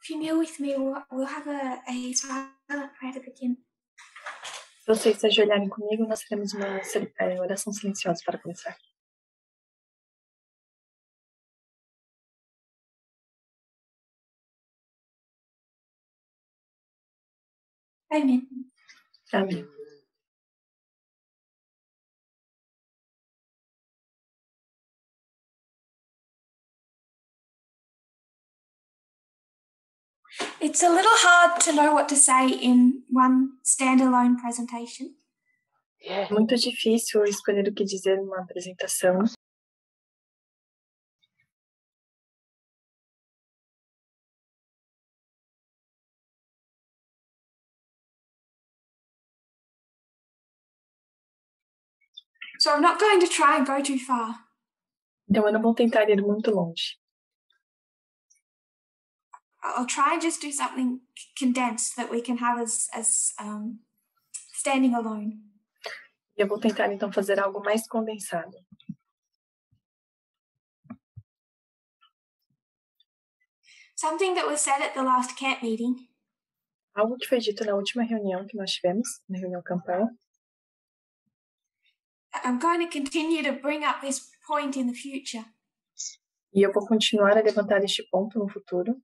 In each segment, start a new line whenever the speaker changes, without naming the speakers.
If you kneel with me, we'll have a silent prayer to begin.
Se vocês se ajoelharem comigo, nós teremos uma oração silenciosa para começar.
Amen.
Amém.
It's a little hard to know what to say in one standalone presentation.
É muito difícil escolher o que dizer numa apresentação.
So I'm not going to try and go too far.
Então eu não vou tentar ir muito longe.
I'll try and just do something condensed that we can have as standing alone.
Eu vou tentar então fazer algo mais condensado.
Something that was said at the last camp meeting.
Algo que foi dito na última reunião que nós tivemos, na reunião campal.
I'm going to continue to bring up this point in the future.
E eu vou continuar a levantar este ponto no futuro.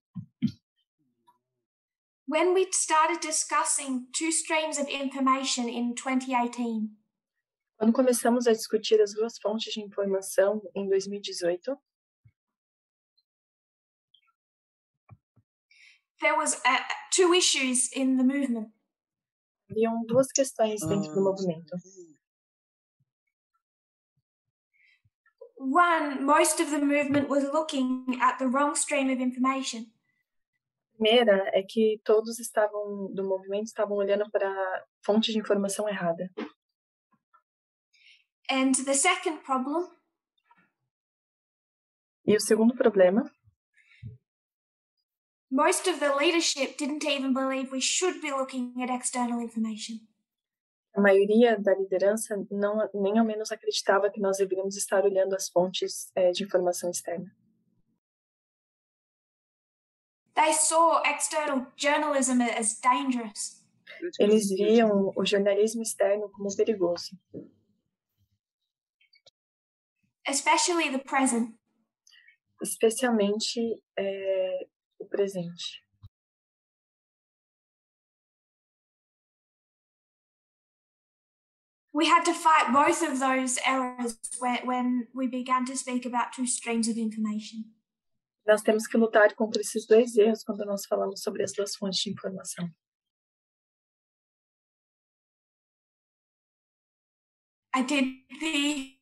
When we started discussing two streams of information in 2018,
Quando começamos a discutir as duas fontes de informação em 2018,
there was two issues in the movement.
haviam duas questões dentro do movimento.
One, most of the movement was looking at the wrong stream of information.
A primeira é que todos do movimento estavam olhando para a fonte de informação errada.
And the second problem,
E o segundo problema,
most of the leadership didn't even believe we should be looking at external information.
a maioria da liderança nem ao menos acreditava que nós deveríamos estar olhando as fontes de informação externa.
They saw external journalism as dangerous.
Eles viam o jornalismo externo como perigoso,
Especially the present.
especialmente o presente.
We had to fight both of those errors when we began to speak about two streams of information.
Nós temos que lutar contra esses dois erros quando nós falamos sobre as duas fontes de informação.
I did the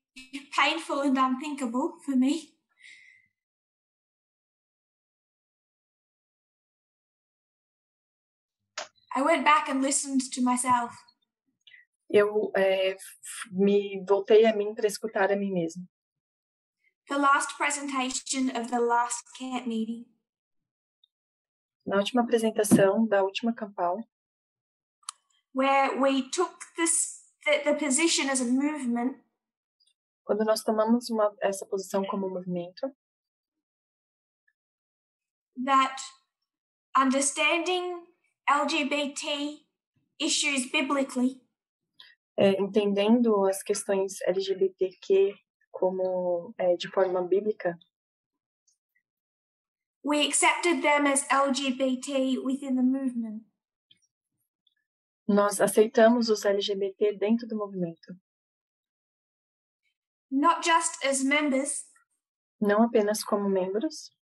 painful and unthinkable for me. I went back and listened to myself.
Eu me voltei a mim para escutar a mim mesma.
The last presentation of the last camp meeting.
Na última apresentação da última campal,
where we took the position as a movement.
Quando nós tomamos essa posição como movimento,
that understanding LGBT issues biblically,
entendendo as questões LGBTQ como de forma bíblica,
we accepted them as LGBT within the movement.
Nós aceitamos os LGBT dentro do movimento.
Not just as members,
não apenas como membros,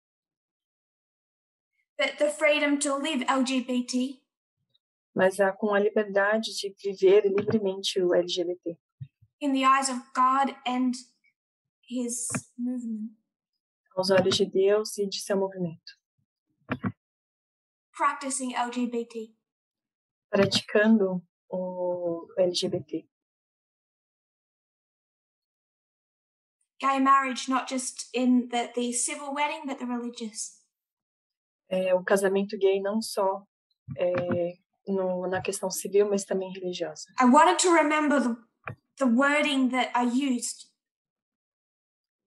but the freedom to live LGBT.
Mas com a liberdade de viver livremente o LGBT.
In the eyes of God and His movement.
Aos olhos de Deus e de seu movimento.
Practicing LGBT.
Praticando o LGBT.
Gay marriage, not just in the civil wedding, but the religious.
O casamento gay não só na questão civil, mas também religiosa.
I wanted to remember the wording that I used.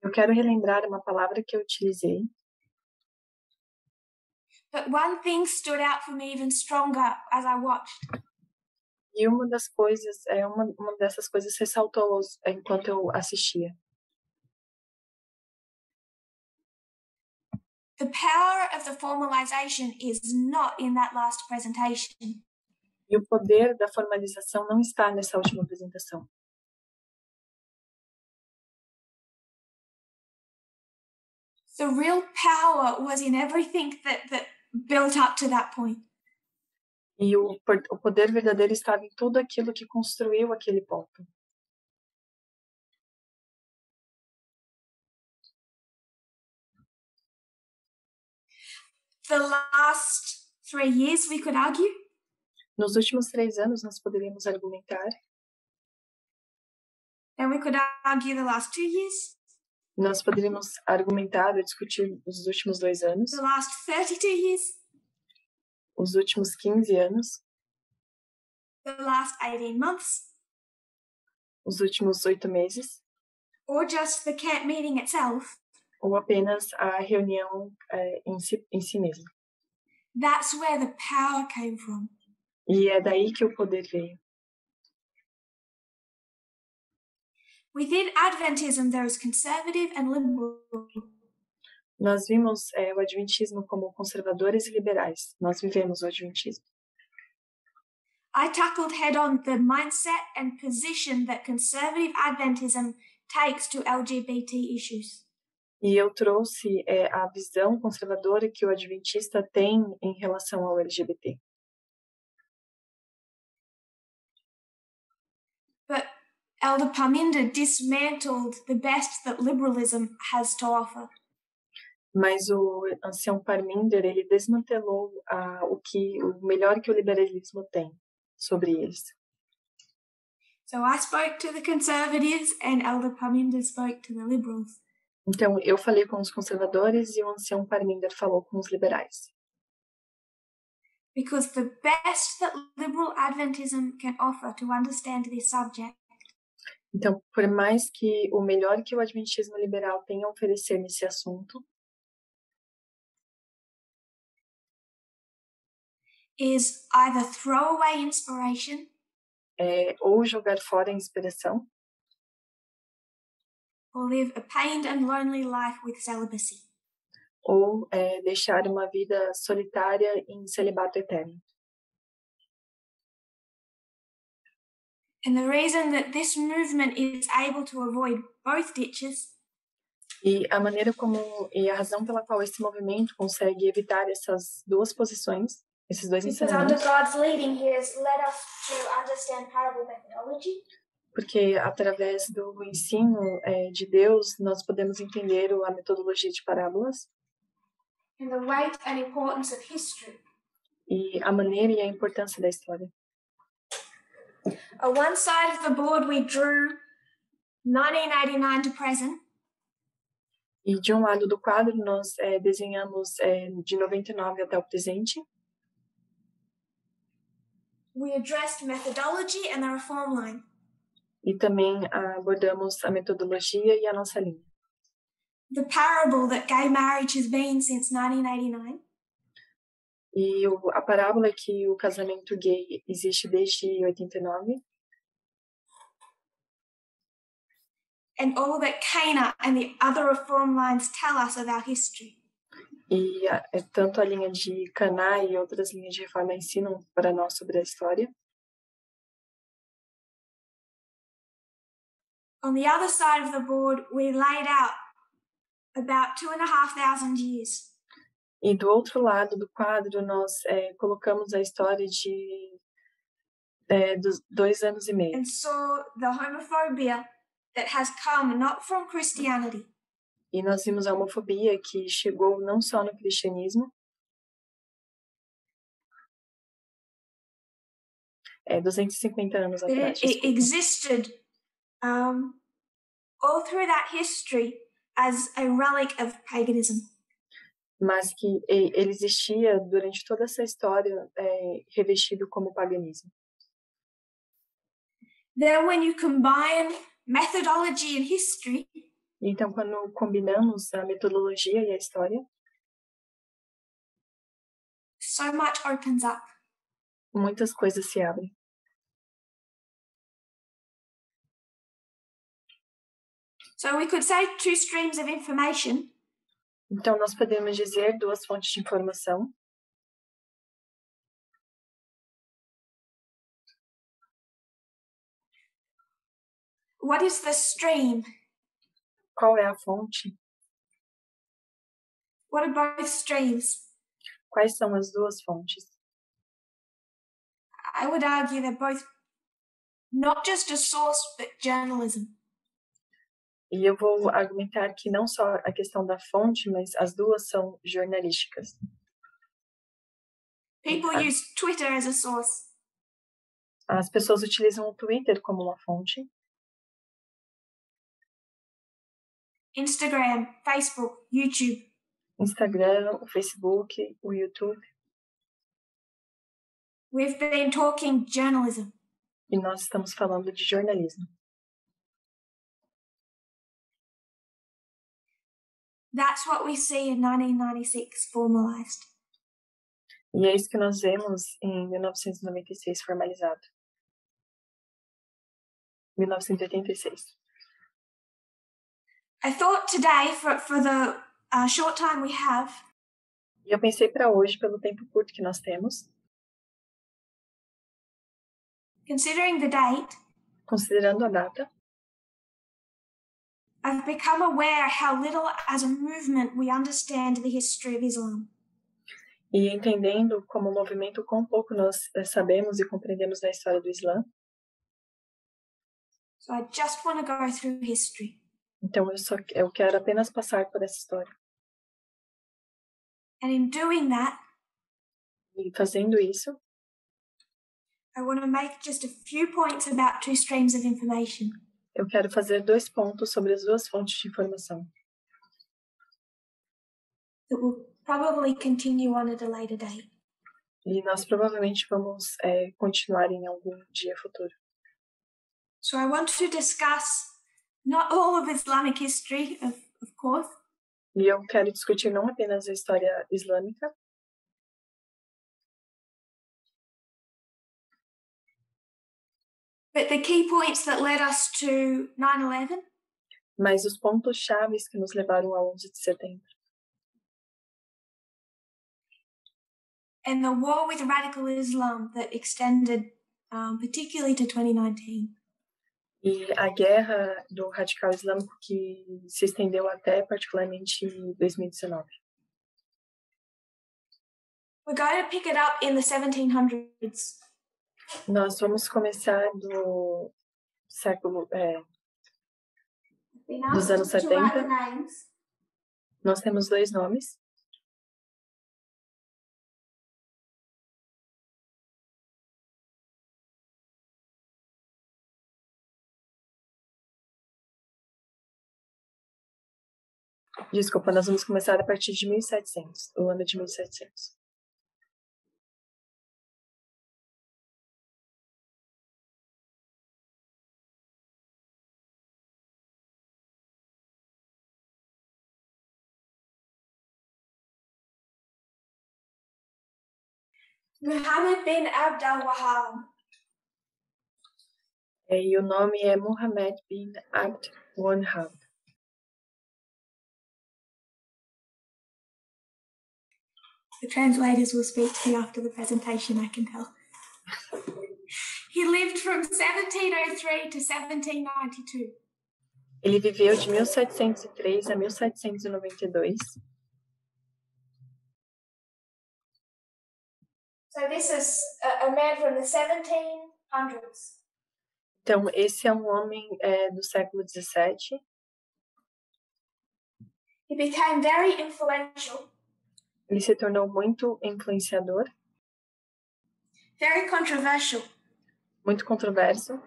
Eu quero relembrar uma palavra que eu utilizei.
But one thing stood out for me even stronger as I watched.
E uma dessas coisas ressaltou enquanto eu assistia.
The power of the formalization is not in that last presentation.
E o poder da formalização não está nessa última apresentação.
The real power was in everything that built up to that point.
E o poder verdadeiro estava em tudo aquilo que construiu aquele ponto.
The last 3 years, we could argue.
Nos últimos 3 anos, nós poderíamos argumentar.
And we could argue the last 2 years.
Nós poderíamos argumentar ou discutir os últimos 2 anos.
The last 32 years.
Os últimos 15 anos.
The last 18 months.
Os últimos 8 meses.
Or just the camp meeting itself.
Ou apenas a reunião em si mesma.
That's where the power came from.
E é daí que o poder veio.
Within Adventism, there is conservative and liberal.
Nós vimos o Adventismo como conservadores e liberais. Nós vivemos o Adventismo.
I tackled head-on the mindset and position that conservative Adventism takes to LGBT issues.
E eu trouxe a visão conservadora que o adventista tem em relação ao LGBT.
But Elder Parminder dismantled the best that liberalism has to offer.
Mas o ancião Parminder, ele desmantelou o melhor que o liberalismo tem sobre eles.
So I spoke to the conservatives and Elder Parminder spoke to the liberals.
Então, eu falei com os conservadores e o ancião Parminder falou com os liberais.
Because the best that liberal Adventism can offer to understand this subject.
Então, por mais que o melhor que o adventismo liberal tem a oferecer nesse assunto
is either throwaway inspiration
ou jogar fora a inspiração
or live a pained and lonely life with celibacy.
Ou deixar uma vida solitária em celibato eterno.
And the reason that this movement is able to avoid both ditches
e a razão pela qual esse movimento consegue evitar essas duas posições, esses dois ensinamentos.
Because under God's leading, He has led us to understand parable methodology.
Porque através do ensino de Deus nós podemos entender a metodologia de parábolas.
And the weight and importance of history.
E a maneira e a importância da história.
On one side of the board we drew 1989 to present.
E de um lado do quadro nós desenhamos de 99 até o presente.
We addressed methodology and the reform line.
E também abordamos a metodologia e a nossa linha.
The parable that gay marriage has been since 1989.
E a parábola é que o casamento gay existe desde 89.
And all that Cana and the other reform lines tell us of our history.
E tanto a linha de Caná e outras linhas de reforma ensinam para nós sobre a história.
On the other side of the board, we laid out about 2,500 years.
E do outro lado do quadro, nós colocamos a história dos 2 anos e meio.
And saw the homophobia that has come not from Christianity.
E nós vimos a homofobia que chegou não só no cristianismo. 250 anos atrás.
It existed all through that history as a relic of paganism.
Mas que ele existia durante toda essa história revestido como paganismo.
Then when you combine methodology and history,
então quando combinamos a metodologia e a história,
so much opens up.
Muitas coisas se abrem.
So we could say two streams of information.
Então, nós podemos dizer duas fontes de informação.
What is the stream?
Qual é a fonte?
What are both streams?
Quais são as duas fontes?
I would argue they're both not just a source, but journalism.
E eu vou argumentar que não só a questão da fonte, mas as duas são jornalísticas.
People use Twitter as a source.
As pessoas utilizam o Twitter como uma fonte.
Instagram, Facebook, YouTube.
Instagram, o Facebook, o YouTube.
We've been talking journalism.
E nós estamos falando de jornalismo.
That's what we see in 1996 formalized.
E é isso que nós vemos em 1996 formalizado. 1986.
I thought today, for the short time we have,
E eu pensei para hoje, pelo tempo curto que nós temos,
considering the date,
considerando a data,
I've become aware how little as a movement we understand the history of Islam.
e entendendo como movimento quão pouco nós sabemos e compreendemos da história do Islã.
So I just want to go through history.
Então eu quero apenas passar por essa história.
And in doing that,
E fazendo isso,
I want to make just a few points about two streams of information.
eu quero fazer 2 pontos sobre as duas fontes de informação.
That will probably continue on at a later date.
E nós provavelmente vamos continuar em algum dia futuro.
So I want to discuss not all of Islamic history, of course,
E eu quero discutir não apenas a história islâmica,
but the key points that led us to 9/11,
mas os pontos chaves que nos levaram ao 11 de setembro.
and the war with radical Islam that extended particularly to 2019.
E a guerra do radical islâmico que se estendeu até particularmente 2019.
We're going to pick it up in the 1700s.
Nós vamos começar do século dos anos 70. Nós temos 2 nomes. Desculpa, nós vamos começar a partir de 1700, o ano de 1700.
Muhammad bin Abd al-Wahhab.
E o nome é Muhammad bin Abd al-Wahhab.
The translators will speak to me after the presentation, I can tell. He lived from 1703 to 1792.
Ele viveu de 1703 a 1792.
So this is a man from the 1700s.
Então, esse é um homem do século 17.
He became very influential,
Ele se tornou muito influenciador,
very controversial.
muito controverso.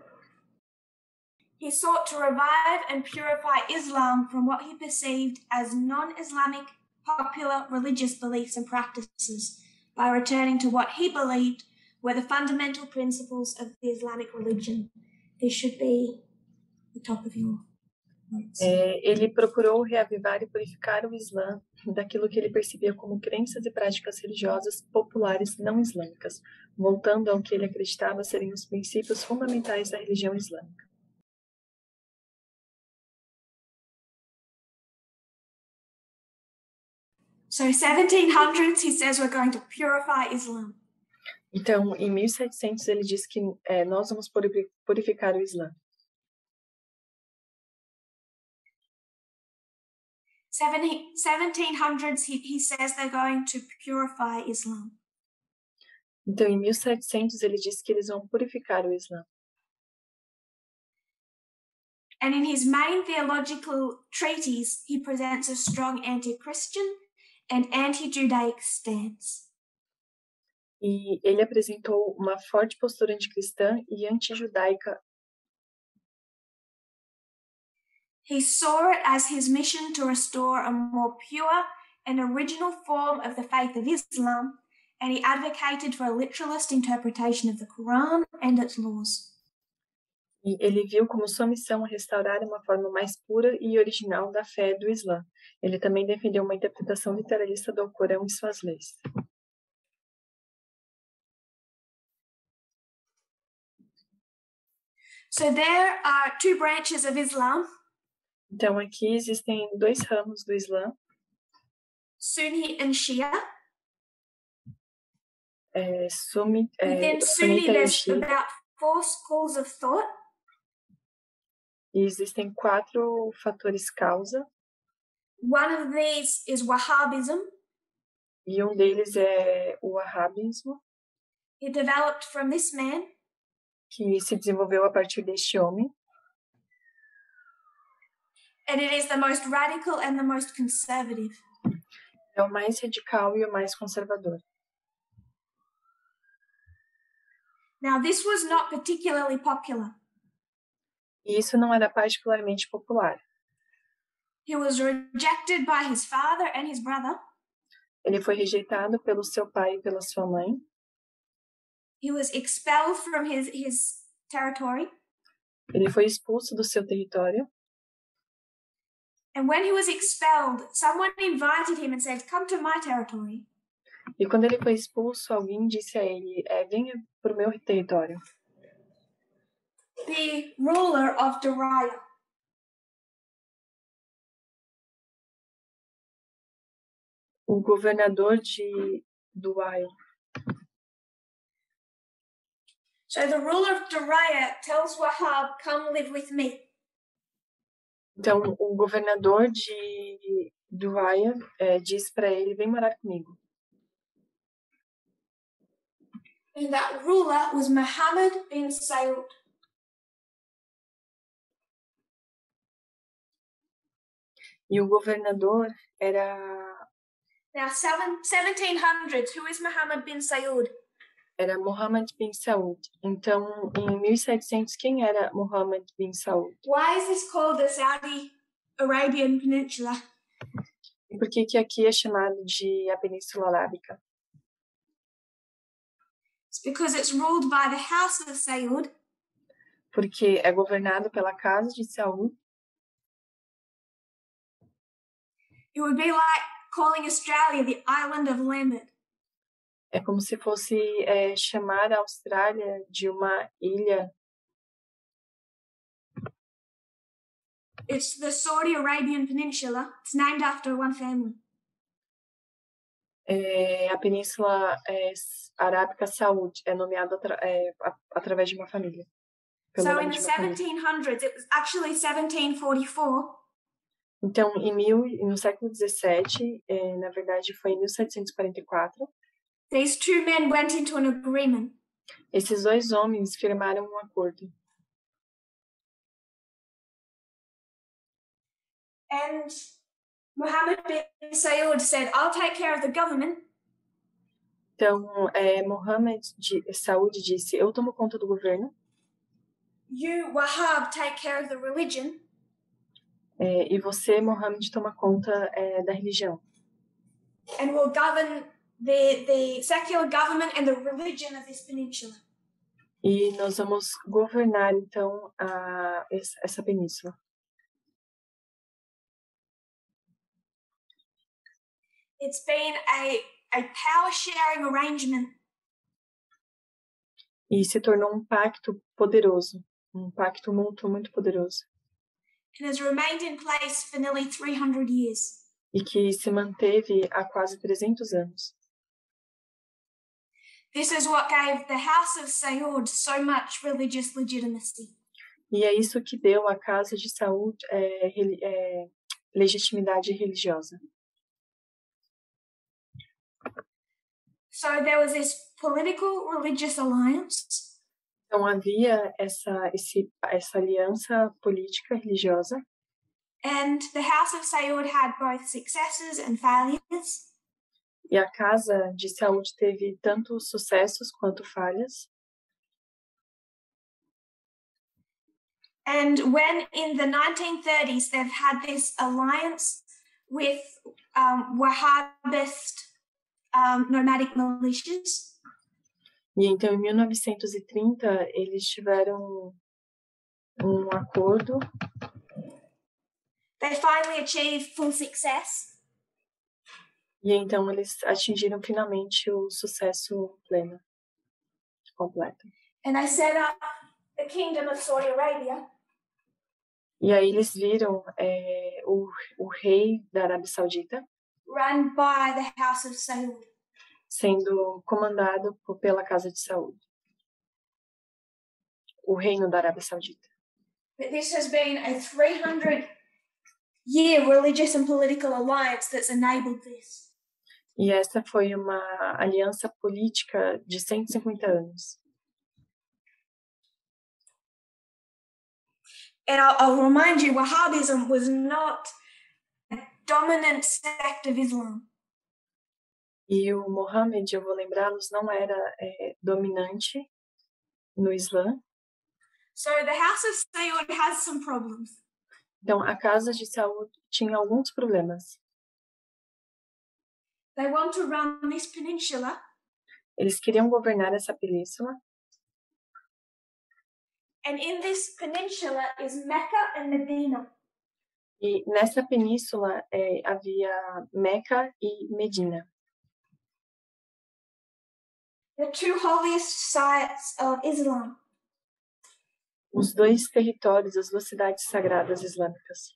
He sought to revive and purify Islam from what he perceived as non-Islamic popular religious beliefs and practices by returning to what he believed were the fundamental principles of the Islamic religion. This should be the top of your
Ele procurou reavivar e purificar o Islã daquilo que ele percebia como crenças e práticas religiosas populares não islâmicas, voltando ao que ele acreditava serem os princípios fundamentais da religião islâmica.
So 1700s, he says we're going to purify Islam.
Então, em 1700, ele diz que nós vamos purificar o Islã.
1700s, he says they're going to purify Islam.
Então, em 1700, ele diz que eles vão purificar o Islã.
And in his main theological treatise, he presents a strong anti-Christian and anti-Judaic stance.
E ele apresentou uma forte postura anticristã e anti-judaica.
He saw it as his mission to restore a more pure and original form of the faith of Islam, and he advocated for a literalist interpretation of the Quran and its laws.
E ele viu como sua missão restaurar uma forma mais pura e original da fé do Islã. Ele também defendeu uma interpretação literalista do Alcorão e suas leis.
So there are two branches of Islam.
Então aqui existem dois ramos do Islã.
Sunni and Shia.
Sunita
Within Sunni,
e
there's
Shia.
about 4 schools of thought.
E existem 4 fatores causa.
One of these is Wahhabism.
E um deles é o Wahhabismo,
It developed from this man.
que se desenvolveu a partir deste homem.
And it is the most radical and the most conservative.
É o mais radical e o mais conservador.
Now, this was not particularly popular.
E isso não era particularmente popular.
He was rejected by his father and his brother.
Ele foi rejeitado pelo seu pai e pela sua mãe.
He was expelled from his territory.
Ele foi expulso do seu território.
And when he was expelled, someone invited him and said, "Come to my territory."
E quando ele foi expulso, alguém disse a ele, venha para o meu território.
The ruler of Dariah.
O governador do Wahhabismo.
So the ruler of Dariah tells Wahhab, "Come live with me."
Então, o governador do Wahhabismo diz para ele, vem morar comigo.
And that ruler was Muhammad bin Saud.
E o governador era...
Now, 1700s, who is Muhammad bin Saud?
Era Muhammad bin Saud. Então, em 1700, quem era Muhammad bin Saud?
Why is this called the Saudi Arabian Peninsula?
E por que aqui é chamado de a Península Arábica?
It's because it's ruled by the House of Saud.
Porque é governado pela casa de Saud.
It would be like calling Australia the island of Lambert.
É como se fosse chamar a Austrália de uma ilha.
It's the Saudi Arabian Peninsula. It's named after one family.
A Península Arábica Saud é nomeada através de uma família.
So in the 1700s, it was actually 1744.
Então, no século XVII, na verdade foi em 1744,
these two men went into an agreement.
Esses dois homens firmaram um acordo.
And Muhammad bin Saud said, "I'll take care of the government."
Então, Muhammad Saud disse, eu tomo conta do governo.
You, Wahhab, take care of the religion.
E você, Muhammad, toma conta da religião.
And will govern the secular government and the religion of this peninsula.
E nós vamos governar, então, essa península.
It's been a power-sharing arrangement.
E se tornou um pacto poderoso, um pacto mútuo muito poderoso.
And has remained in place for nearly 300 years.
E que se manteve há quase 300 anos.
This is what gave the House of Saud so much religious legitimacy.
E é isso que deu à Casa de Saud legitimidade religiosa.
So there was this political religious alliance.
Então havia essa aliança política religiosa.
And the House of Saud had both successes and failures.
E a Casa de Saud teve tanto sucessos quanto falhas.
And when in the 1930s they've had this alliance with Wahhabist nomadic militias.
E então em 1930 eles tiveram um acordo.
They finally achieved full success.
E então eles atingiram finalmente o sucesso pleno, completo.
And they set up the Kingdom of Saudi Arabia.
E aí eles viram o rei da Arábia Saudita
Run by the House of Saud.
Sendo comandado pela Casa de Saud. O reino da Arábia Saudita.
But this has been a 300-year religious and political alliance that's enabled this.
E essa foi uma aliança política de 150 anos.
And I'll remind you, Wahhabism was not a dominant sect of Islam.
E o Mohammed, eu vou lembrá-los, não era dominante no Islã.
So the House of Saud has some problems.
Então, a Casa de Saud tinha alguns problemas.
They want to run this peninsula.
Eles queriam governar essa península.
And in this peninsula is Mecca and Medina.
E nessa península havia Meca e Medina.
The two holiest sites of Islam.
Os dois territórios, as duas cidades sagradas islâmicas.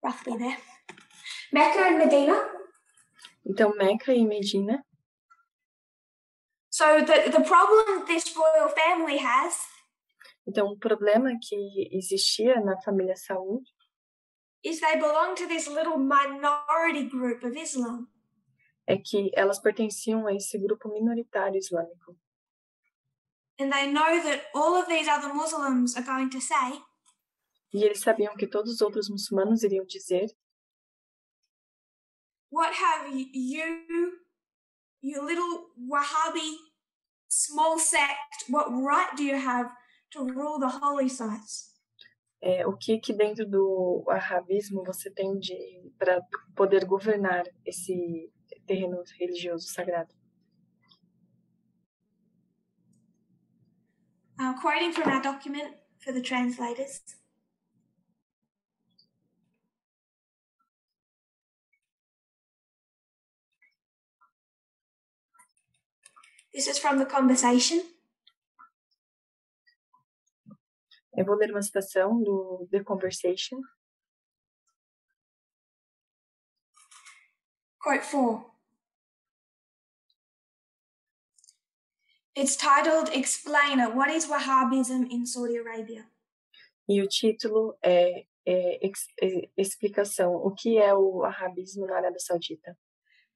Roughly there. Mecca and Medina.
Então, Meca e Medina.
So the problem this royal family has.
Então, o problema que existia na família Saud
is they belong to this little minority group of Islam.
É que elas pertenciam a esse grupo minoritário islâmico.
And they know that all of these other Muslims are going to say.
E eles sabiam que todos os outros muçulmanos iriam dizer.
What have you little Wahhabi small sect, what right do you have to rule the holy sites?
O que dentro do Wahhabismo você tem para poder governar esse terreno religioso sagrado?
Quoting from our document for the translators. This is from the conversation.
Eu vou ler uma citação do The Conversation.
Quote 4. It's titled Explainer, What is Wahhabism in Saudi Arabia?
E o título é Explicação, o que é o Wahhabismo na Arábia Saudita?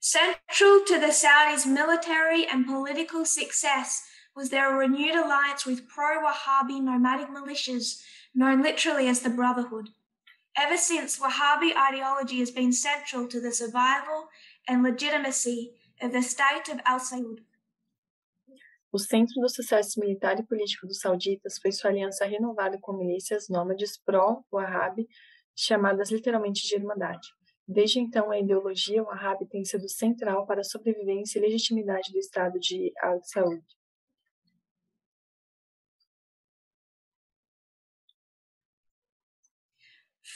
Central to the Saudis' military and political success was their renewed alliance with pro-Wahhabi nomadic militias known literally as the Brotherhood. Ever since, Wahhabi ideology has been central to the survival and legitimacy of the state of Al Saud.
O centro do sucesso militar e político dos sauditas foi sua aliança renovada com milícias nômades pró-Wahhabi, chamadas literalmente de Irmandade. Desde então, a ideologia Wahhabi tem sido central para a sobrevivência e legitimidade do Estado de Al Saud.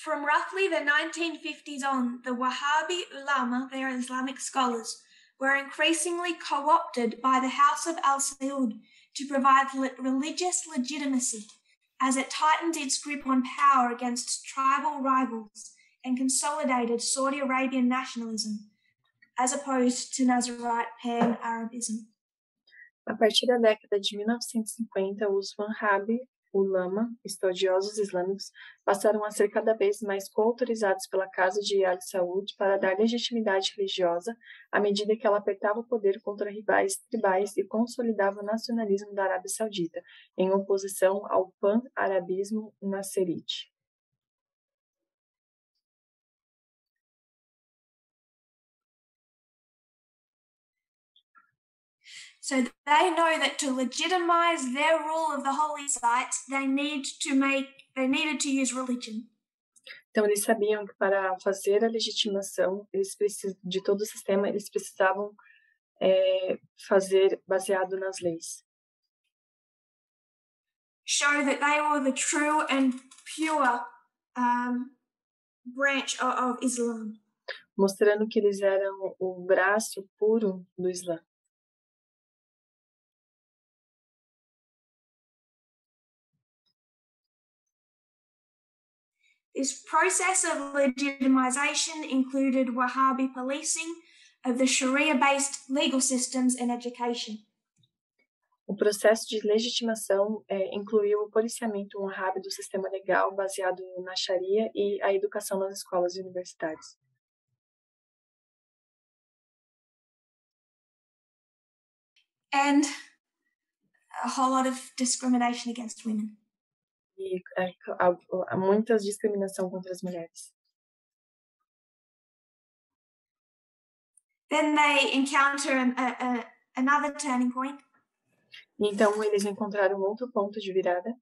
From roughly the 1950s on, the Wahhabi ulama, they are Islamic scholars, were increasingly co-opted by the House of Al Saud to provide religious legitimacy as it tightened its grip on power against tribal rivals and consolidated Saudi Arabian nationalism, as opposed to Nazarite pan-Arabism.
A partir da década de 1950, os Wahhabi ulama, estudiosos islâmicos, passaram a ser cada vez mais coautorizados pela Casa de Al Saud para dar legitimidade religiosa à medida que ela apertava o poder contra rivais tribais e consolidava o nacionalismo da Arábia Saudita, em oposição ao pan-arabismo nasserite.
So they know that to legitimize their rule of the holy sites, they needed to use religion.
Então eles sabiam que para fazer a legitimação de todo o sistema, eles precisavam fazer baseado nas leis.
Show that they were the true and pure branch of Islam.
Mostrando que eles eram o braço puro do Islã.
This process of legitimization included Wahhabi policing of the Sharia-based legal systems and education.
O processo de legitimação incluiu o policiamento Wahhabi do sistema legal baseado na Sharia e a educação nas escolas e universidades.
And a whole lot of discrimination against women.
E há muita discriminação contra as mulheres.
Then they encounter another turning point.
Então eles encontraram outro ponto de virada.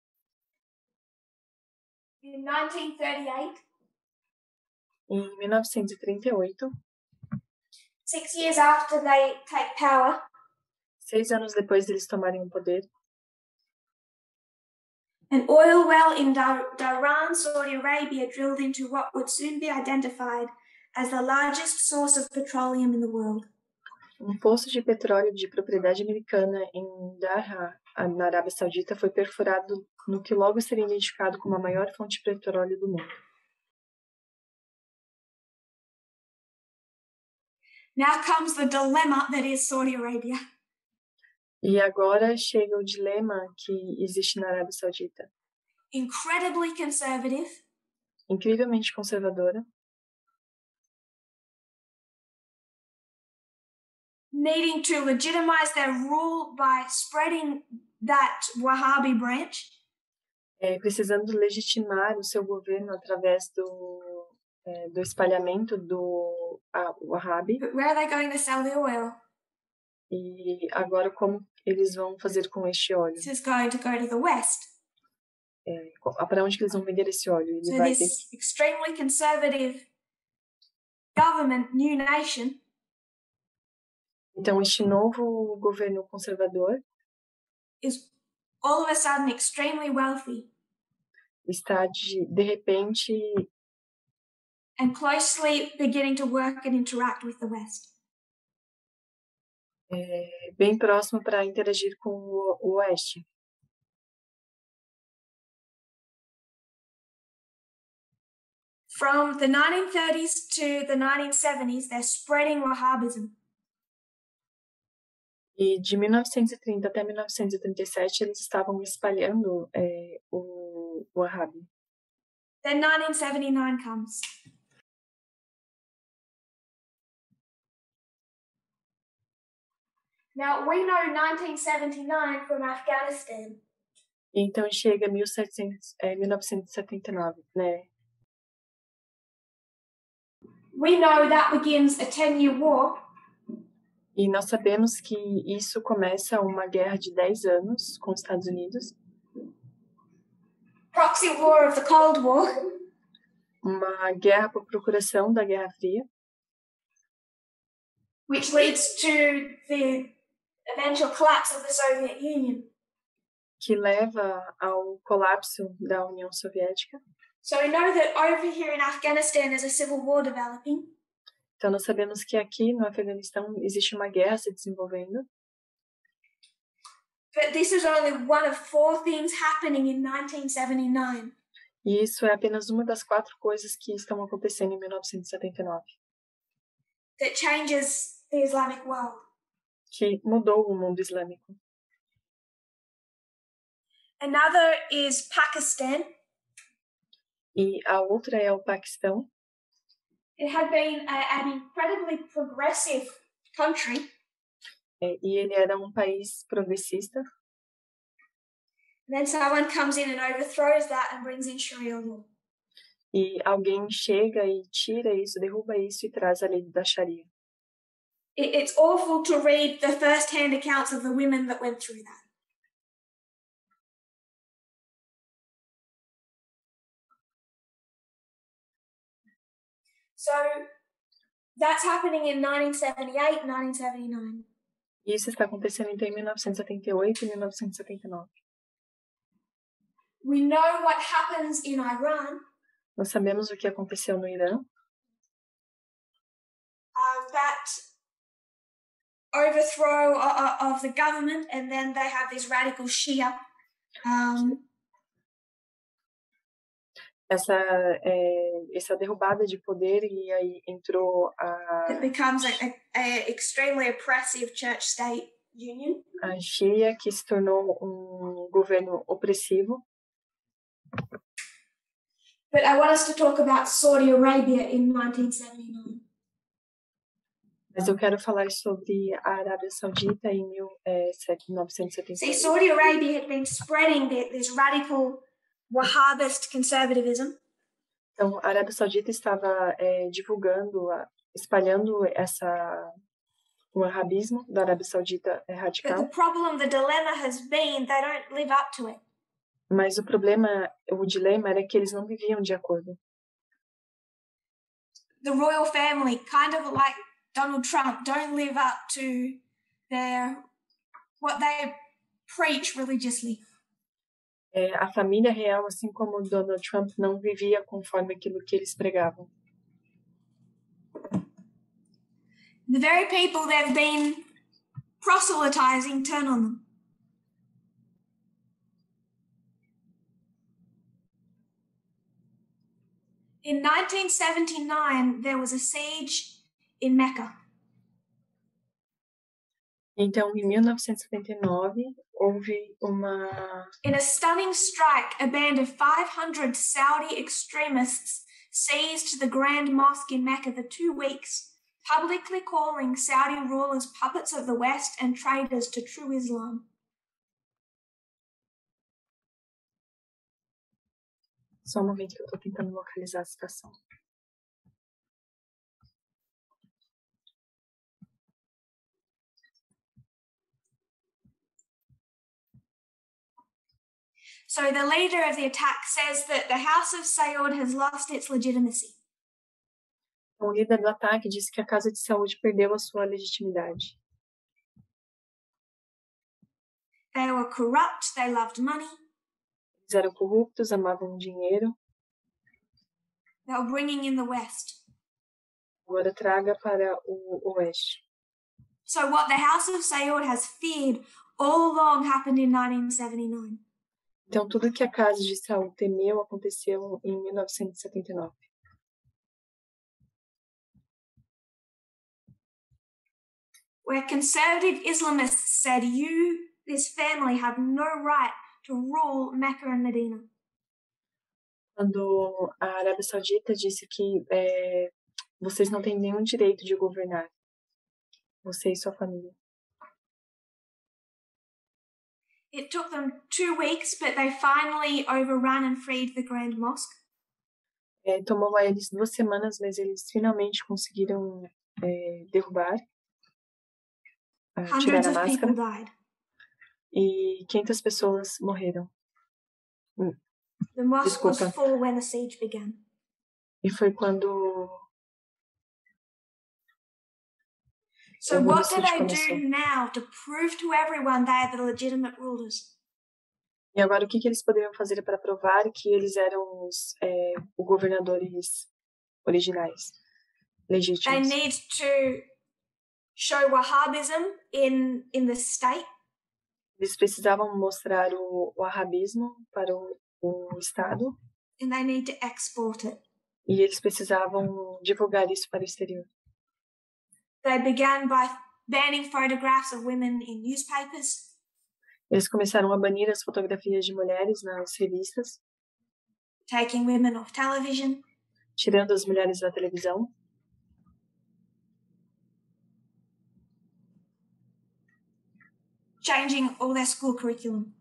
In 1938.
Em 1938.
6 years after they take power.
6 anos depois de eles tomarem o poder.
An oil well in Dhahran, Saudi Arabia, drilled into what would soon be identified as the largest source of petroleum in the world.
Poço de petróleo de propriedade americana em Dhahran, na Arábia Saudita, foi perfurado no que logo seria identificado como a maior fonte de petróleo do mundo.
Now comes the dilemma that is Saudi Arabia.
E agora chega o dilema que existe na Arábia Saudita.
Incredibly conservative.
Incrivelmente conservadora.
Needing to legitimize their rule by spreading that Wahhabi branch.
Precisando legitimar o seu governo através do espalhamento do Wahhabi.
But where are they going to sell the oil?
E agora como eles vão fazer com este óleo?
This is going to go to the west.
Para onde que eles vão vender esse óleo? Ele
so
vai
this extremely conservative government, new nation.
Então este novo governo conservador
is all of a sudden extremely wealthy.
Está de repente
and closely beginning to work and interact with the West.
Bem próximo para interagir com o Oeste.
From the 1930s to the 1970s, they're spreading Wahhabism.
E de 1930 até 1937, eles estavam espalhando o Wahhabi.
Then 1979 comes. Now, we know 1979 from Afghanistan.
Então chega 1979, né?
We know that begins a 10-year war.
E nós sabemos que isso começa uma guerra de 10 anos com os Estados Unidos.
Proxy war of the Cold War.
Uma guerra por procuração da Guerra Fria.
Which leads to the eventual collapse of the Soviet Union.
Que leva ao colapso da União Soviética.
So we know that over here in Afghanistan there's a civil war developing.
Então, nós sabemos que aqui no Afeganistão existe uma guerra se desenvolvendo.
But this is only one of 4 things happening in 1979.
E isso é apenas uma das 4 coisas que estão acontecendo em 1979.
That changes the Islamic world.
Que mudou o mundo islâmico.
Another is Pakistan.
E a outra é o Paquistão.
It had been an incredibly progressive country.
E ele era um país progressista.
And then someone comes in and overthrows that and brings in Sharia law.
E alguém chega e tira isso, derruba isso e traz a lei da Sharia.
It's awful to read the first-hand accounts of the women that went through that. So that's happening in 1978, 1979.
Isso está acontecendo então em 1978 e 1979.
We know what happens in Iran.
Nós sabemos o que aconteceu no Irã.
That overthrow of the government, and then they have this radical Shia.
Essa derrubada de poder, e aí entrou
It becomes a extremely oppressive church-state union.
A Shia, que se tornou um governo opressivo.
But I want us to talk about Saudi Arabia in 1979.
Mas eu quero falar sobre a Arábia Saudita em 1978.
See, Saudi Arabia had been spreading this radical Wahhabist conservatism.
Então, a Arábia Saudita estava espalhando o Wahhabismo da Arábia Saudita radical.
But the dilemma has been they don't live up to it.
Mas o dilema era que eles não viviam de acordo.
The royal family, kind of like Donald Trump, don't live up to what they preach religiously.
A família real, assim como Donald Trump, não vivia conforme aquilo que eles pregavam.
The very people they've been proselytizing turn on them. In 1979, there was a siege in Mecca.
Então, em 1979, houve uma...
In a stunning strike, a band of 500 Saudi extremists seized the Grand Mosque in Mecca for 2 weeks, publicly calling Saudi rulers puppets of the West and traitors to true Islam.
Só um momento que eu estou tentando localizar a situação.
So the leader of the attack says that the House of Saud has lost its legitimacy.
O líder do ataque disse que a Casa de Saúde perdeu a sua legitimidade.
They were corrupt, they loved money.
Eles eram corruptos, amavam dinheiro.
They were bringing in the West.
Agora traga para o Oeste.
So what the House of Saud has feared all along happened in 1979.
Então, tudo que a Casa de Saúde temeu aconteceu em 1979.
Where conservative Islamists said, you, this family, have no right to rule Mecca and Medina.
Quando a Arábia Saudita disse que vocês não têm nenhum direito de governar, você e sua família.
It took them 2 weeks, but they finally overran and freed the Grand Mosque.
Tomou a eles 2 semanas, mas eles finalmente conseguiram derrubar, tirar a máscara. E 500 pessoas morreram.
The mosque was full when the siege began.
E foi quando...
So what do they do now to prove to everyone they are the legitimate rulers?
E agora, o que eles poderiam fazer para provar que eles eram os governadores originais,
They
legítimos?
need to show Wahhabism in the state.
Eles precisavam mostrar o wahhabismo para o Estado.
And they need to export it.
E eles precisavam divulgar isso para o exterior.
They began by banning photographs of women in newspapers.
Eles começaram a banir as fotografias de mulheres nas revistas,
taking women off television,
tirando as mulheres da televisão,
changing all their school curriculum.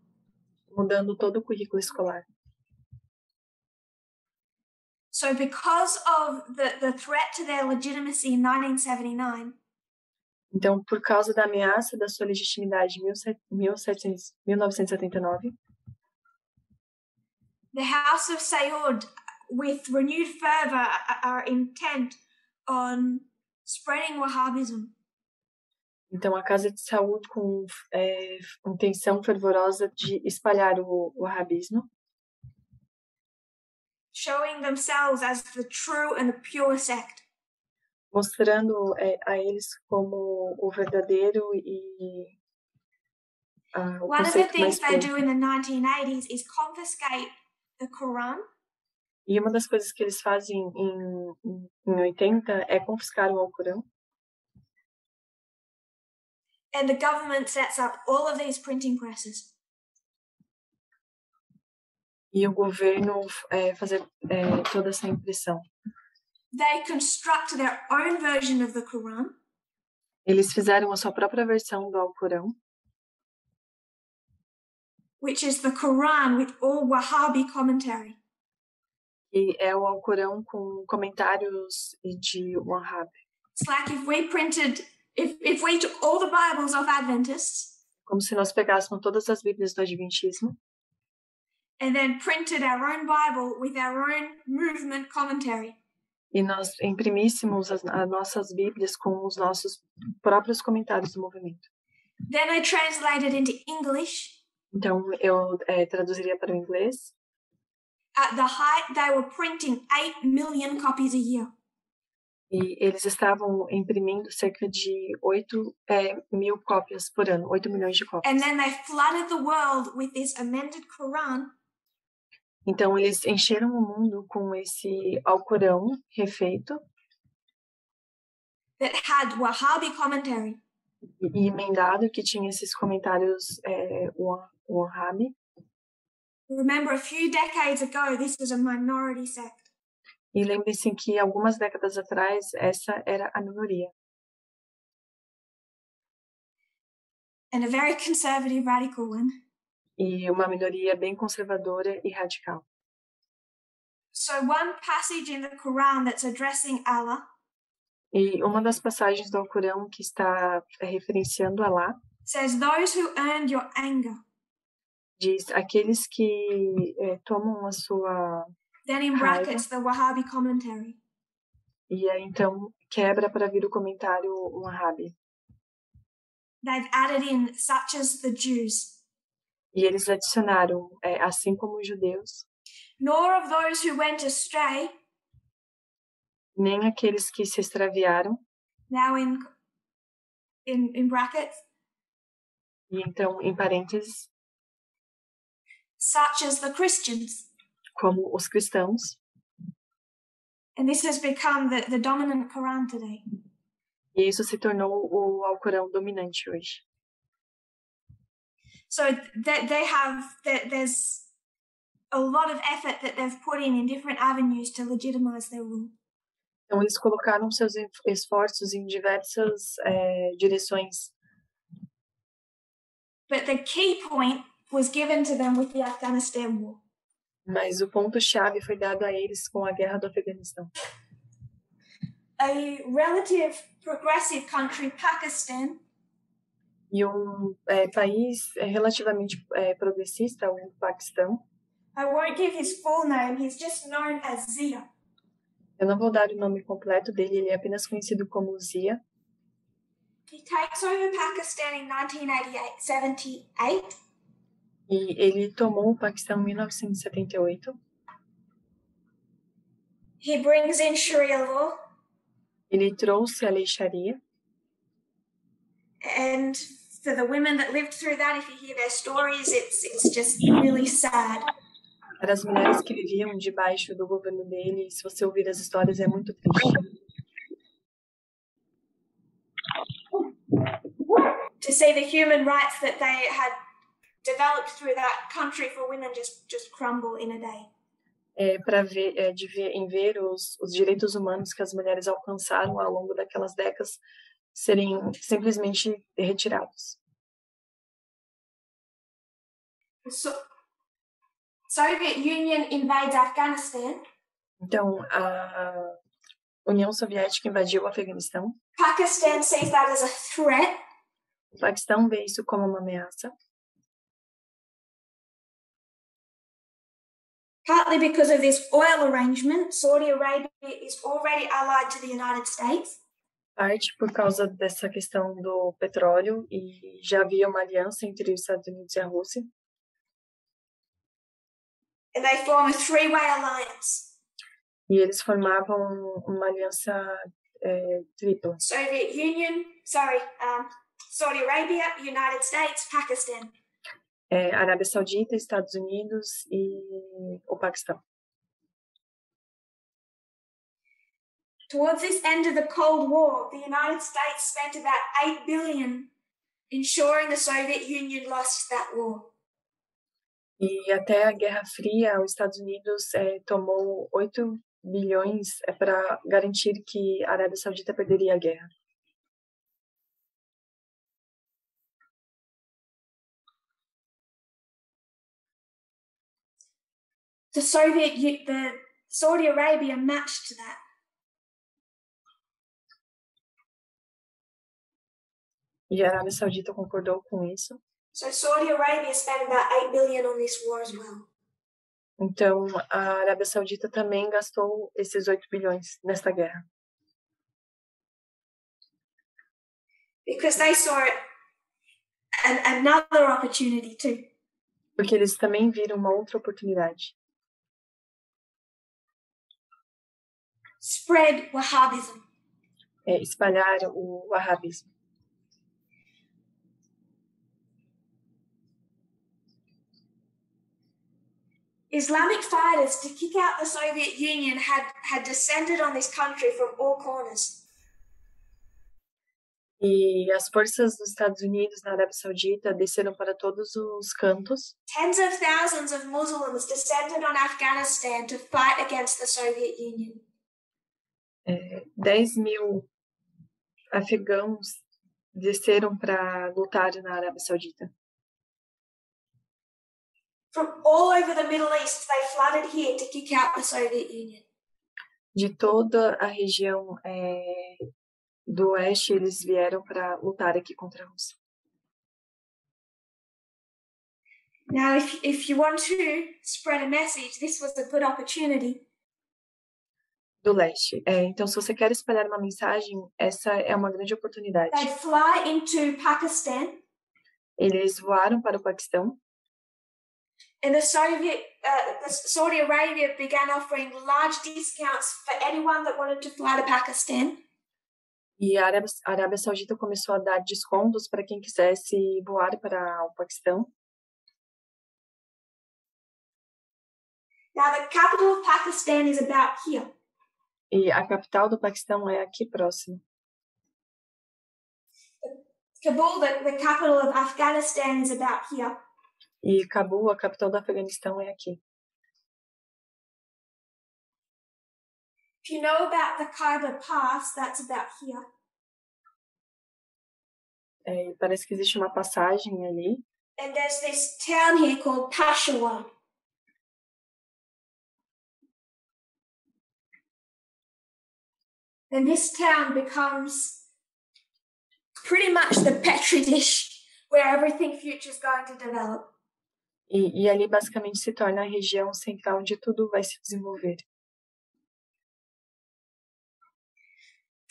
mudando todo o currículo escolar.
So because of the threat to their legitimacy in 1979,
Então, por causa da ameaça da sua legitimidade em 1979,
the House of Saud, with renewed fervor, are intent on spreading Wahhabism.
então a Casa de Saúde com intenção fervorosa de espalhar o wahhabismo,
showing themselves as the true and the pure sect.
Mostrando a eles como o verdadeiro e o
One of the
conceito mais
things they
puro.
do in the 1980s is confiscate the Quran.
E uma das coisas que eles fazem em 80 é confiscar o Alcorão.
And the government sets up all of these printing presses.
E o governo fazer toda essa impressão.
They construct their own version of the Quran.
Eles fizeram a sua própria versão do Alcorão,
which is the Quran with all Wahhabi commentary.
e é o Alcorão com comentários de Wahhab.
It's like if we printed, if we took all the Bibles of Adventists,
como se nós pegássemos todas as Bíblias do Adventismo
and then printed our own Bible with our own movement commentary.
E nós imprimíssemos as nossas Bíblias com os nossos próprios comentários do movimento.
Then I translated into English.
Então, eu traduziria para o inglês.
At the height, they were printing 8 million copies a year.
E eles estavam imprimindo cerca de 8 mil cópias por ano, 8 milhões de cópias.
And then they flooded the world with this amended Quran.
Então, eles encheram o mundo com esse Alcorão refeito.
That had Wahhabi commentary.
E emendado, que tinha esses comentários Wahhabi.
Remember, a few decades ago, this was a minority sect.
E lembre-se que algumas décadas atrás, essa era a minoria.
And a very conservative, radical one.
E uma minoria bem conservadora e radical.
So one passage in the Quran that's addressing Allah.
E uma das passagens do Alcorão que está referenciando Allah
says, those who earned your anger.
Diz, aqueles que tomam a sua
Then in
raiva,
brackets, the Wahhabi commentary.
E aí, então, quebra para vir o comentário Wahhabi.
They've added in, such as the Jews.
E eles adicionaram, assim como os judeus.
Nor of those who went astray.
Nem aqueles que se extraviaram.
Now in brackets.
E então, em parênteses.
Such as the Christians.
Como os cristãos.
And this has become the dominant Quran today.
E isso se tornou o Alcorão dominante hoje.
So there's a lot of effort that they've put in different avenues to legitimize their rule.
Então, eles colocaram seus esforços em diversas direções.
But the key point was given to them with the Afghanistan War.
Mas o ponto-chave foi dado a eles com a guerra do Afeganistão.
A relative progressive country, Pakistan.
E país relativamente progressista, o Paquistão.
I won't give his full name, he's just known as Zia.
Eu não vou dar o nome completo dele, ele é apenas conhecido como Zia.
He takes over Pakistan in 1978.
E ele tomou o Paquistão em 1978.
He brings in Sharia law.
Ele trouxe a lei Sharia.
And for the women that lived through that, if you hear their stories, it's just really sad.
Para as mulheres que viviam debaixo do governo dele, se você ouvir as histórias, é muito triste.
To see the human rights that they had developed through that country for women just crumble in a day.
Para ver, em ver os direitos humanos que as mulheres alcançaram ao longo daquelas décadas serem simplesmente retirados.
So, Soviet Union invades Afghanistan.
Então, a União Soviética invadiu o Afeganistão.
Pakistan sees that as a threat.
O Paquistão vê isso como uma ameaça.
Partly because of this oil arrangement, Saudi Arabia is already allied to the United States.
Parte por causa dessa questão do petróleo e já havia uma aliança entre os Estados Unidos e a Rússia.
And they form a three-way alliance.
E eles formavam uma aliança tripla.
Saudi Arabia, United States, Pakistan.
Arábia Saudita, Estados Unidos e o Paquistão.
Towards this end of the Cold War, the United States spent about $8 billion ensuring the Soviet Union lost that war.
E até a Guerra Fria, os Estados Unidos tomou 8 bilhões para garantir que a Arábia Saudita perderia a guerra.
The Saudi Arabia matched that.
E a Arábia Saudita concordou com isso.
So Saudi Arabia spent about $8 billion on this war as well.
Então, a Arábia Saudita também gastou esses 8 bilhões nesta guerra.
Because they saw it another opportunity too.
Porque eles também viram uma outra oportunidade.
Spread Wahhabism.
Espalhar o Wahhabismo.
Islamic fighters to kick out the Soviet Union had descended on this country from all corners.
E as forças dos Estados Unidos na Arábia Saudita desceram para todos os cantos.
Tens of thousands of Muslims descended on Afghanistan to fight against the Soviet Union.
10 mil afegãos desceram para lutar na Arábia Saudita.
From all over the Middle East, they flooded here to kick out the Soviet Union.
De toda a região do oeste, eles vieram para lutar aqui contra a Rússia.
Now, if you want to spread a message, this was a good opportunity.
Do leste. Então, se você quer espalhar uma mensagem, essa é uma grande oportunidade.
They'd fly into Pakistan.
Eles voaram para o Paquistão.
And the Saudi Arabia began offering large discounts for anyone that wanted to fly to Pakistan.
E a Arábia Saudita começou a dar descontos para quem quisesse voar para o Paquistão.
Now, the capital of Pakistan is about here.
E a capital do Paquistão é aqui próximo.
Kabul, the capital of Afghanistan, is about here.
E Cabul, a capital do Afeganistão, é aqui.
If you know about the Khyber Pass, that's about here.
Parece que existe uma passagem ali.
And there's this town here called Peshawar. And this town becomes pretty much the petri dish where everything future is going to develop.
E ali basicamente se torna a região central onde tudo vai se desenvolver.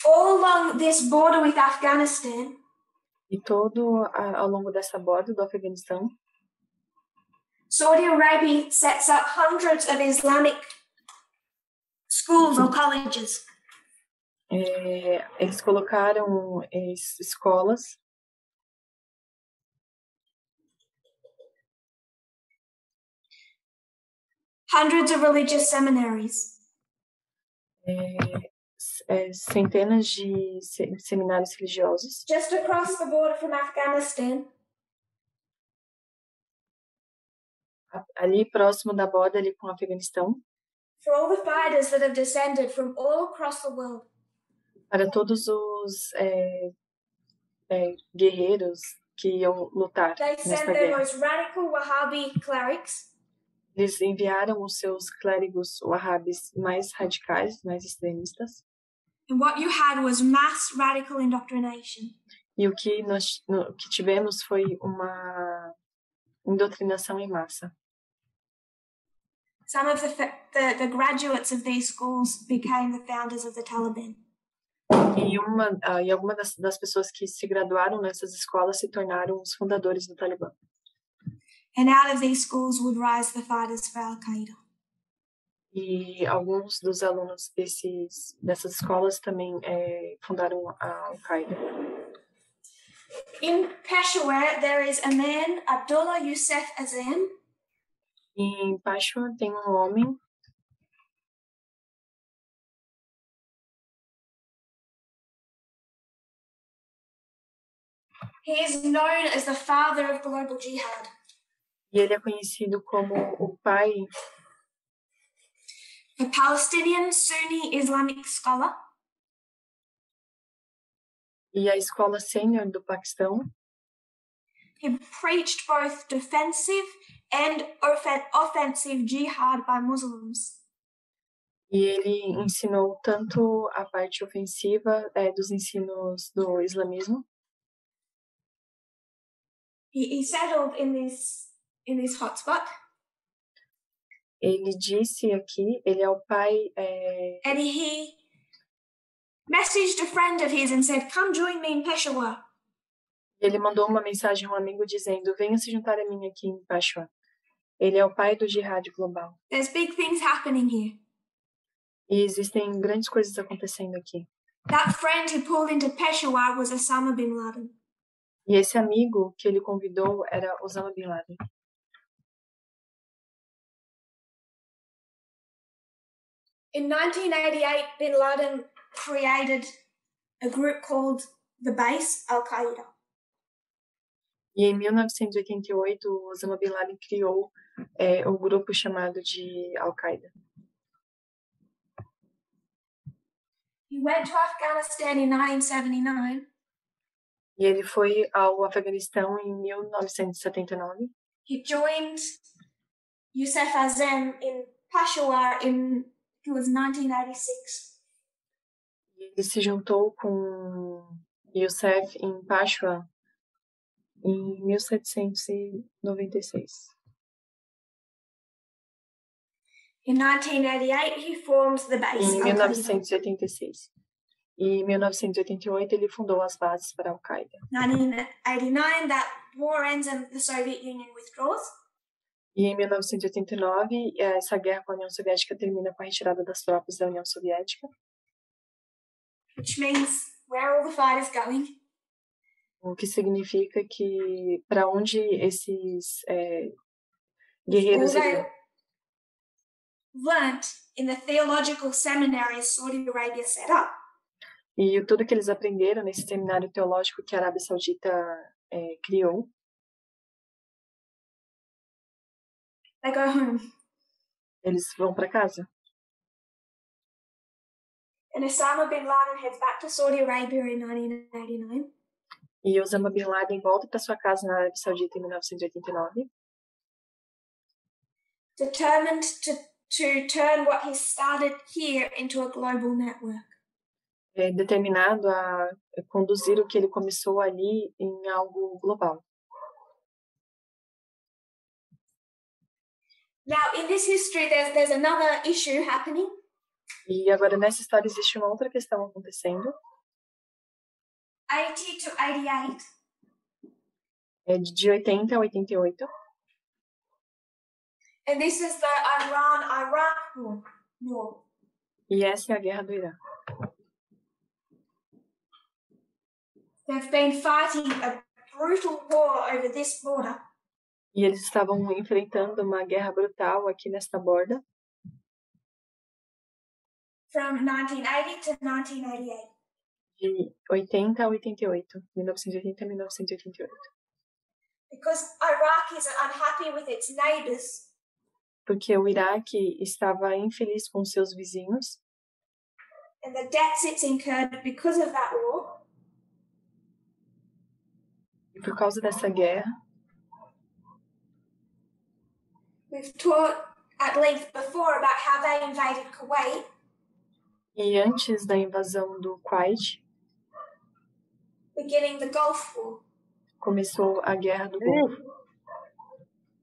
All along this border with Afghanistan,
E todo ao longo dessa borda do Afeganistão,
Saudi Arabia sets up hundreds of Islamic schools or colleges.
Eles colocaram escolas,
hundreds of religious seminaries.
Centenas de seminários religiosos.
Just across the border from Afghanistan,
ali próximo da borda ali com o Afeganistão,
for all the fighters that have descended from all across the world.
Para todos os guerreiros que iam lutar nesta guerra.
Most radical Wahhabi clerics.
Eles enviaram os seus clérigos wahhabis mais radicais, mais extremistas.
And what you had was mass radical indoctrination.
E o que nós tivemos foi uma indoutrinação em massa.
Some of the graduates of these schools became the founders of the Taliban.
E algumas das pessoas que se graduaram nessas escolas se tornaram os fundadores do Talibã.
And out of these schools would rise the fighters for Al-Qaeda.
E alguns dos alunos dessas escolas também fundaram a Al-Qaeda.
In Peshawar, there is a man, Abdullah Yusuf Azam.
Em Peshawar tem um homem.
He is known as the father of global jihad.
E ele é conhecido como o pai.
A Palestinian Sunni Islamic scholar.
E a escola sênior do Paquistão.
He preached both defensive and offensive jihad by Muslims.
E ele ensinou tanto a parte ofensiva dos ensinos do islamismo.
He settled in this hotspot.
Ele disse aqui, ele é o pai.
And he messaged a friend of his and said, "Come join me in Peshawar."
Ele mandou uma mensagem a um amigo dizendo, venha se juntar a mim aqui em Peshawar. Ele é o pai do jihad global.
There's big things happening here.
E existem grandes coisas acontecendo aqui.
That friend who pulled into Peshawar was Osama bin Laden.
E esse amigo que ele convidou era Osama bin Laden.
In 1988, bin Laden created a group called the Base Al-Qaeda.
E em 1988, Osama bin Laden criou um grupo chamado de Al-Qaeda.
He went to Afghanistan in 1979.
E ele foi ao Afeganistão em 1979.
He joined Yusuf Azam in Peshawar in 1986.
Ele se juntou com Yusuf em Peshawar em 1796.
In 1988, he formed the base.
Em 1986. E em 1988 ele fundou as bases para a Al-Qaeda.
1989, that war ends and the Soviet Union withdraws.
E em 1989, essa guerra com a União Soviética termina com a retirada das tropas da União Soviética.
Which means where are all the fighters going?
O que significa que para onde esses guerreiros iriam?
Learned in the theological seminaries Saudi Arabia set up.
E tudo que eles aprenderam nesse seminário teológico que a Arábia Saudita criou.
They go home.
Eles vão para casa.
And Osama bin Laden heads back to Saudi Arabia in 1989.
E Osama bin Laden volta para sua casa na Arábia Saudita em 1989.
Determined to turn what he started here into a global network.
Determinado a conduzir o que ele começou ali em algo global.
Now, in this history, there's another issue happening.
E agora nessa história existe uma outra questão acontecendo.
80 to 88.
De 80 a 88.
And this is the Iran-Iraq war.
E essa é a guerra do Irã.
They've been fighting a brutal war over this border.
E eles estavam enfrentando uma guerra brutal aqui nesta borda.
From 1980 to 1988.
De 80 a 88. 1980 a 1988.
Because Iraq is unhappy with its neighbors.
Porque o Iraque estava infeliz com seus vizinhos.
And the debts it's incurred because of that war.
E por causa dessa guerra.
We've talked at length before about how they invaded Kuwait.
E antes da invasão do Kuwait,
beginning the Gulf War.
Começou a guerra do Golfo.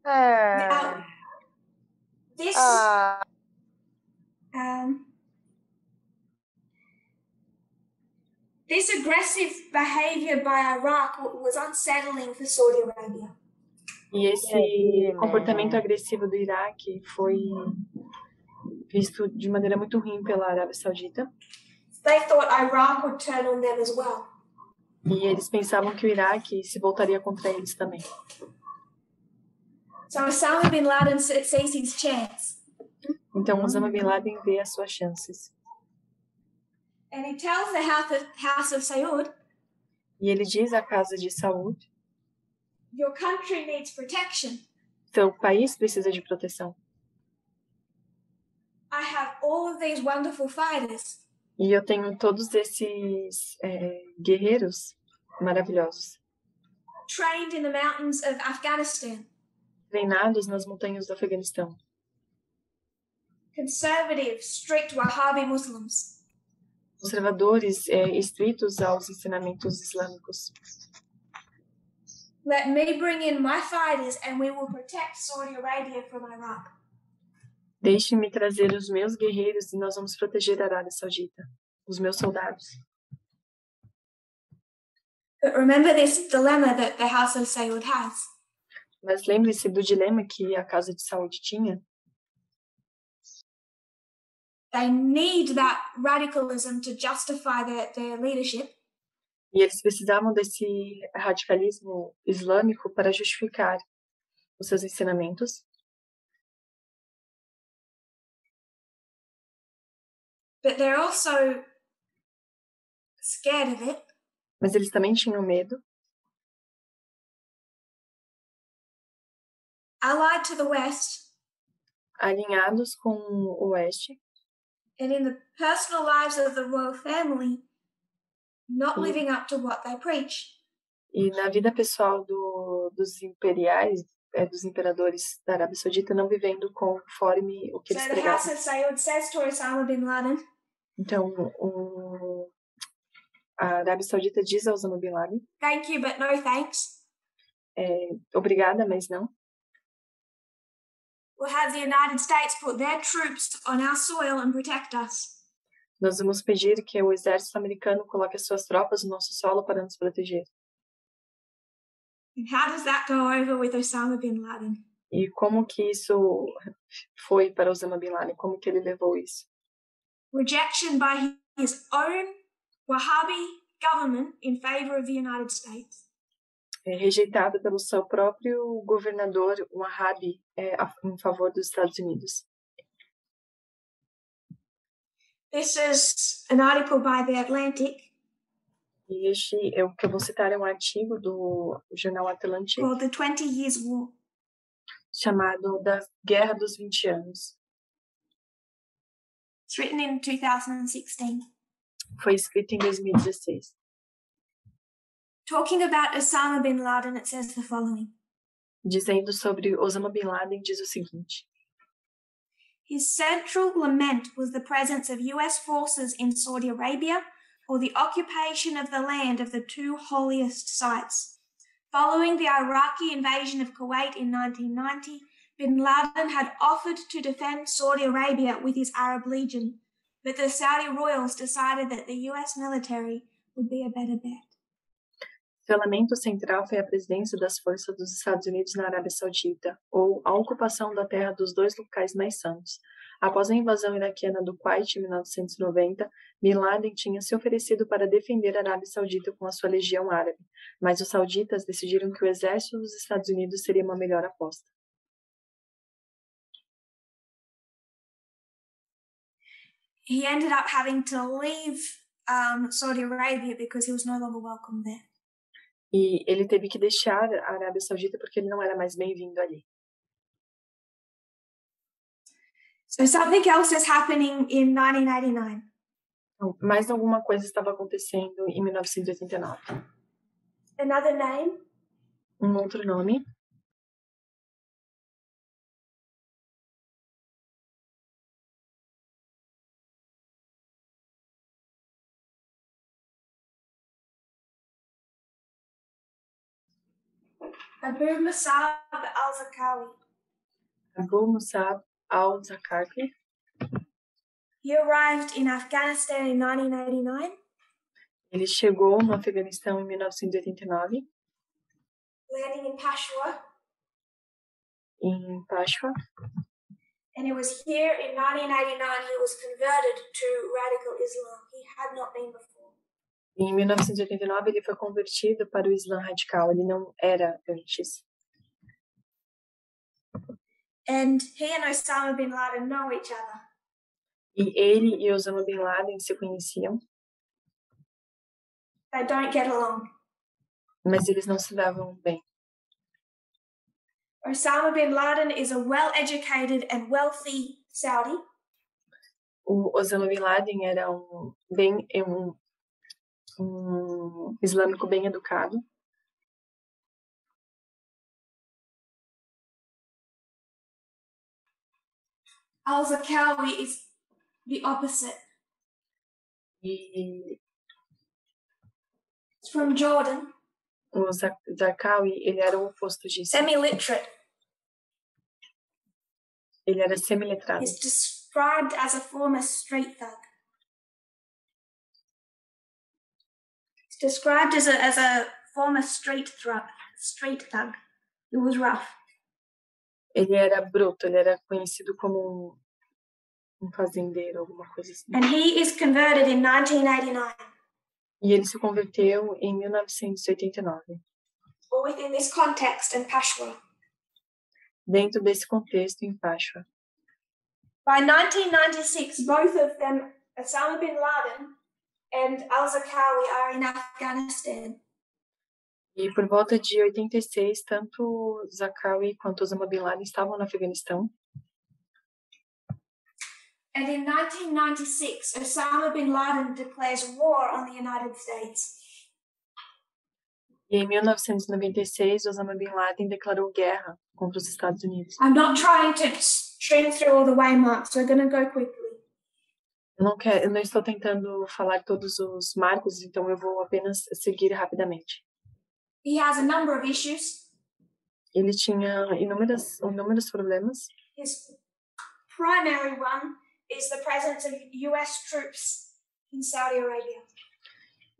Now, this aggressive behavior by Iraq was unsettling for Saudi Arabia.
E esse comportamento agressivo do Iraque foi visto de maneira muito ruim pela Arábia Saudita.
They thought Iraq would turn on them as well.
E eles pensavam que o Iraque se voltaria contra eles também.
So Osama bin Laden sees his chance.
Então Osama bin Laden vê as suas chances.
And he tells the House of Saud.
E ele diz à casa de Saud:
Your country needs protection.
Seu país precisa de proteção.
I have all of these wonderful fighters.
E eu tenho todos esses guerreiros maravilhosos.
Trained in the mountains of Afghanistan.
Treinados nas montanhas do Afeganistão.
Conservative, strict Wahhabi Muslims.
Conservadores estritos aos ensinamentos islâmicos.
Let me bring in my fighters and we will protect Saudi Arabia from Iraq.
Deixe-me trazer os meus guerreiros e nós vamos proteger a Arábia Saudita, os meus soldados.
But remember this dilemma that the House of Saud has.
Mas lembre-se do dilema que a casa de Saud tinha.
They need that radicalism to justify their leadership.
E eles precisavam desse radicalismo islâmico para justificar os seus ensinamentos.
But they're also scared of it.
Mas eles também tinham medo.
Allied to the West.
Alinhados com o Oeste.
And in the personal lives of the royal family, not living up to what they preach.
E na vida pessoal dos imperiais, dos imperadores da Arábia Saudita, não vivendo conforme o que eles pregavam.
So the House of Saud says to Osama bin Laden.
Então, a Arábia Saudita diz a Osama bin Laden:
Thank you, but no thanks.
Obrigada, mas não.
We'll have the United States put their troops on our soil and protect us.
Nós vamos pedir que o exército americano coloque as suas tropas no nosso solo para nos proteger.
And how does that go over with Osama bin Laden?
E como que isso foi para Osama bin Laden? Como que ele levou isso?
Rejection by his own Wahhabi government in favor of the United States.
Rejeitado pelo seu próprio governador Wahhabi em favor dos Estados Unidos.
This is an article by The Atlantic.
E o que eu vou citar é um artigo do jornal Atlantic
called The 20 Years War.
Chamado da Guerra dos 20 Anos.
It's written in 2016.
Foi escrito em 2016.
Talking about Osama bin Laden, it says the following.
Dizendo sobre Osama bin Laden, diz o seguinte.
His central lament was the presence of US forces in Saudi Arabia or the occupation of the land of the two holiest sites. Following the Iraqi invasion of Kuwait in 1990, bin Laden had offered to defend Saudi Arabia with his Arab Legion, but the Saudi royals decided that the US military would be a better bet.
Seu elemento central foi a presença das forças dos Estados Unidos na Arábia Saudita, ou a ocupação da terra dos dois locais mais santos. Após a invasão iraquiana do Kuwait em 1990, Bin Laden tinha se oferecido para defender a Arábia Saudita com a sua legião árabe, mas os sauditas decidiram que o exército dos Estados Unidos seria uma melhor aposta.
He ended up having to leave Saudi Arabia because he was no longer welcome there.
E ele teve que deixar a Arábia Saudita porque ele não era mais bem-vindo ali.
So something else is happening in 1989.
Então, mais alguma coisa estava acontecendo em 1989.
Another name?
Outro nome.
Abu Musab al-Zarqawi.
Abu Musab al-Zarqawi.
He arrived in Afghanistan in 1989.
Ele chegou no Afeganistão em 1989.
Landing in Peshawar.
Em Peshawar.
And it was here in 1989 he was converted to radical Islam. He had not been before.
Em 1989 ele foi convertido para o Islã radical. Ele não era antes.
And he and Osama bin Laden know each other.
E ele e Osama bin Laden se conheciam.
They don't get along.
Mas eles não se davam bem.
Osama bin Laden is a well-educated and wealthy Saudi.
O Osama bin Laden era um islâmico bem educado.
Al-Zarqawi is the opposite.
E
It's from Jordan.
o Zarqawi, ele era o oposto disso.
Semi-literate.
Ele era semi-letrado.
He's described as a former street thug. He's described as a former street thug. He was rough.
Ele era bruto, ele era conhecido como um fazendeiro, alguma coisa assim.
And he is converted in 1989.
E ele se converteu em 1989.
Or within this context in Peshawar.
Dentro desse contexto em Peshawar.
By 1996, both of them, Osama bin Laden and al-Zarqawi, are in Afghanistan.
E por volta de 86, tanto Zarqawi quanto Osama bin Laden estavam no Afeganistão.
And in 1996, Osama bin Laden declares war on the United States.
E em 1996, Osama bin Laden declarou guerra contra os Estados Unidos.
I'm not trying to stream through all the waymarks, so we're going to go quickly.
Eu não estou tentando falar todos os marcos, então eu vou apenas seguir rapidamente.
He has a number of issues.
Ele tinha inúmeros problemas.
His primary one is the presence of US troops in Saudi Arabia.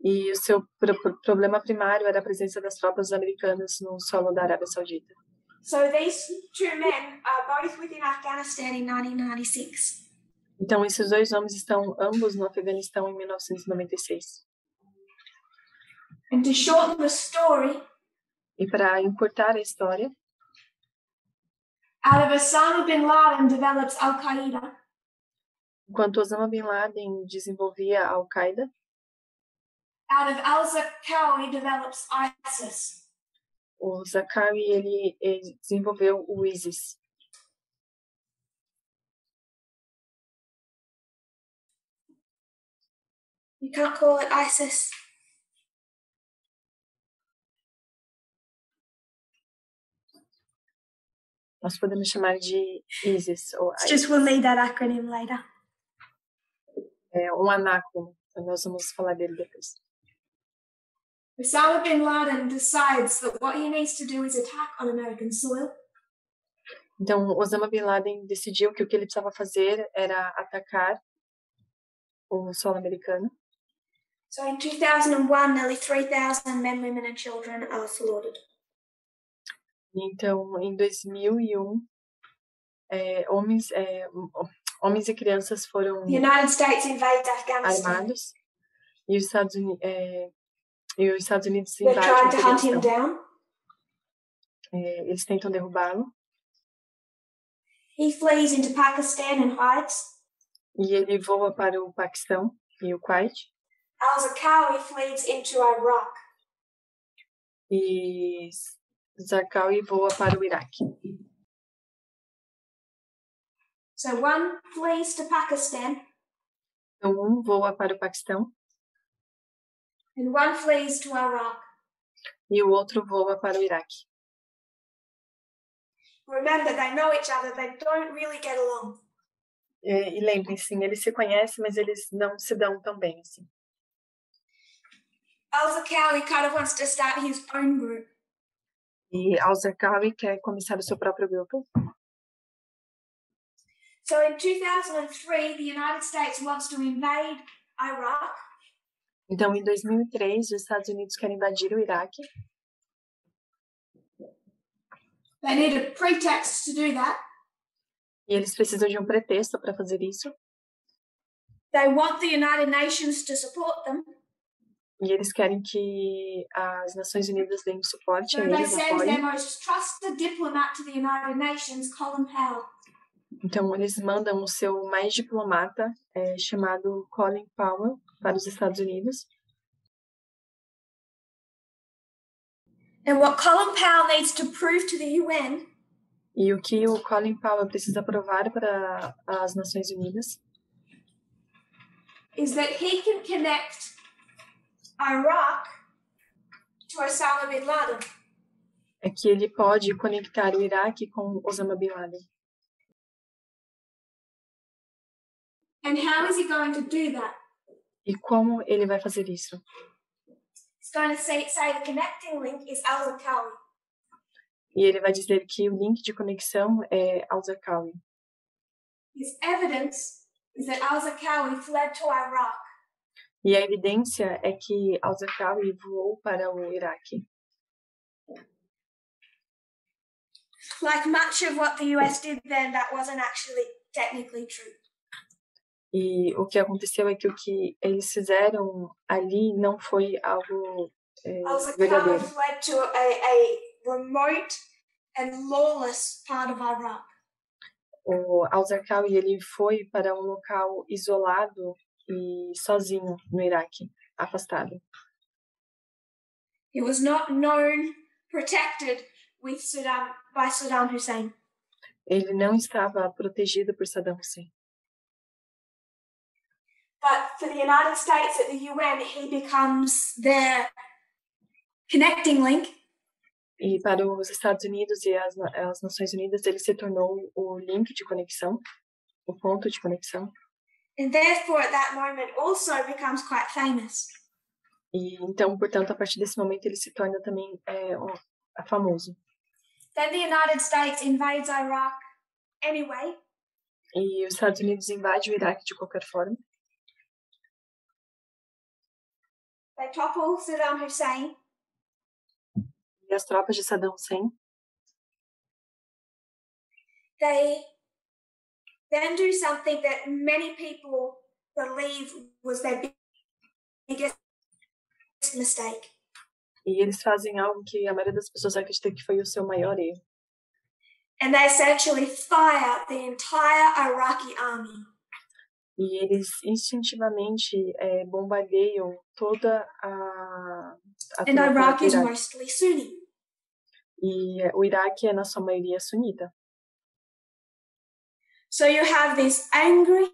E o seu problema primário era a presença das tropas americanas no solo da Arábia Saudita.
So these two men are both within Afghanistan in 1996.
Então esses dois homens estão ambos no Afeganistão em 1996.
And to shorten the story,
e para encurtar a história,
out of Osama bin Laden develops Al-Qaeda.
Enquanto Osama bin Laden desenvolvia a Al-Qaeda,
out of al-Zarqawi develops ISIS.
O Zarqawi ele desenvolveu o ISIS.
You can't call it ISIS.
Nós podemos chamar de ISIS ou ISIS.
Just we'll need that acronym later.
É um anacrono. Nós vamos falar dele depois.
Osama bin Laden decides that what he needs to do is attack on American soil.
Então, Osama bin Laden decidiu que o que ele precisava fazer era atacar o solo americano.
So in 2001, nearly 3,000 men, women and children are slaughtered.
Então, em 2001, homens e crianças foram
The United States invades Afghanistan.
armados e os Estados Unidos
They're
invadem o
trying to hunt him
Afeganistão.
down.
Eles tentam derrubá-lo
He flees into Pakistan and hides.
e ele voa para o Paquistão e o Kuwait.
Al-Zarqawi flees into Iraq.
E Zarqawi voa para o Iraque.
So one flees to Pakistan.
Então, um voa para o Paquistão
And one flees to Iraq.
e o outro voa para o Iraque.
Remember, they know each other, they don't really get along.
E lembrem-se, eles se conhecem, mas eles não se dão tão bem assim.
Al-Zarqawi kind of wants to start his own group.
E Al-Zarqawi quer começar o seu próprio grupo.
So in 2003, the United States wants to invade Iraq.
Então, em 2003, os Estados Unidos querem invadir o Iraque.
They need a pretext to do that.
E eles precisam de um pretexto para fazer isso.
They want the United Nations to support them.
E eles querem que as Nações Unidas deem suporte
So
a
they
eles,
send their
apoiem.
most trusted diplomat to the United Nations, Colin Powell.
Então, eles mandam o seu mais diplomata, chamado Colin Powell, para os Estados Unidos.
And what Colin Powell needs to prove to the UN
E o que o Colin Powell precisa provar para as Nações Unidas
is that he can connect Iraq to Osama bin Laden.
é que ele pode conectar o Iraque com Osama Bin Laden.
And how is he going to do that?
E como ele vai fazer isso?
He's going to say the connecting link is Al-Zarqawi.
E ele vai dizer que o link de conexão é Al-Zarqawi.
His evidence is that Al-Zarqawi fled to Iraq.
E a evidência é que Al-Zarqawi voou para o Iraque.
Like much of what the US did then, that wasn't actually technically true.
E o que aconteceu é que o que eles fizeram ali não foi algo
Al-Zarqawi
verdadeiro.
fled to a remote and lawless part of Iraq.
O Al-Zarqawi ele foi para um local isolado e sozinho no Iraque, afastado.
He was not known, protected by Saddam Hussein.
Ele não estava protegido por Saddam Hussein.
But for the United States at the UN, he becomes their connecting link.
E para os Estados Unidos e as Nações Unidas, ele se tornou o link de conexão, o ponto de conexão.
And therefore, at that moment, also becomes quite famous.
E então, portanto, a partir desse momento, ele se torna também famoso.
Then the United States invades Iraq anyway.
E os Estados Unidos invadem o Iraque de qualquer forma.
They topple Saddam Hussein.
E as tropas de Saddam Hussein,
They then do something that many people believe was their biggest mistake.
e eles fazem algo que a maioria das pessoas acredita que foi o seu maior erro.
And they essentially fire the entire Iraqi army.
E eles instintivamente bombardeiam toda a
And
tropa
Iraq
do
is
Iraque.
mostly Sunni.
E o Iraque é, na sua maioria, sunita.
So you have this angry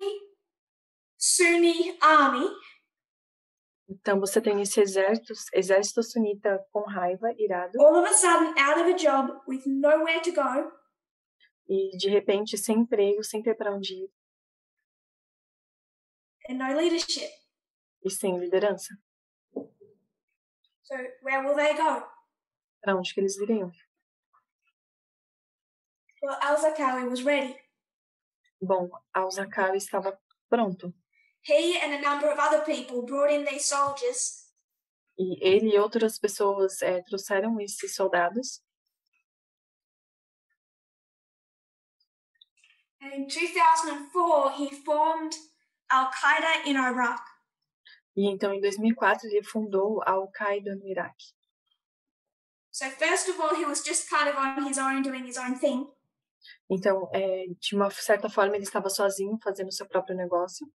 Sunni army.
Então, você tem esse exército sunita com raiva, irado,
All of a sudden out of a job with nowhere to go.
e, de repente, sem emprego, sem ter para onde ir,
And no leadership.
e sem liderança.
So where will they go?
Para onde que eles iriam?
Well, Al-Zarqawi was ready.
Bom, Al-Zarqawi estava pronto.
he and a number of other people brought in these soldiers.
E ele e outras pessoas trouxeram esses soldados.
And in 2004, he formed Al-Qaeda in Iraq.
E então, em 2004, ele fundou a Al-Qaeda no Iraque.
So first of all, he was just kind of on his own, doing his own thing.
Então, de uma certa forma, ele estava sozinho, fazendo seu próprio negócio.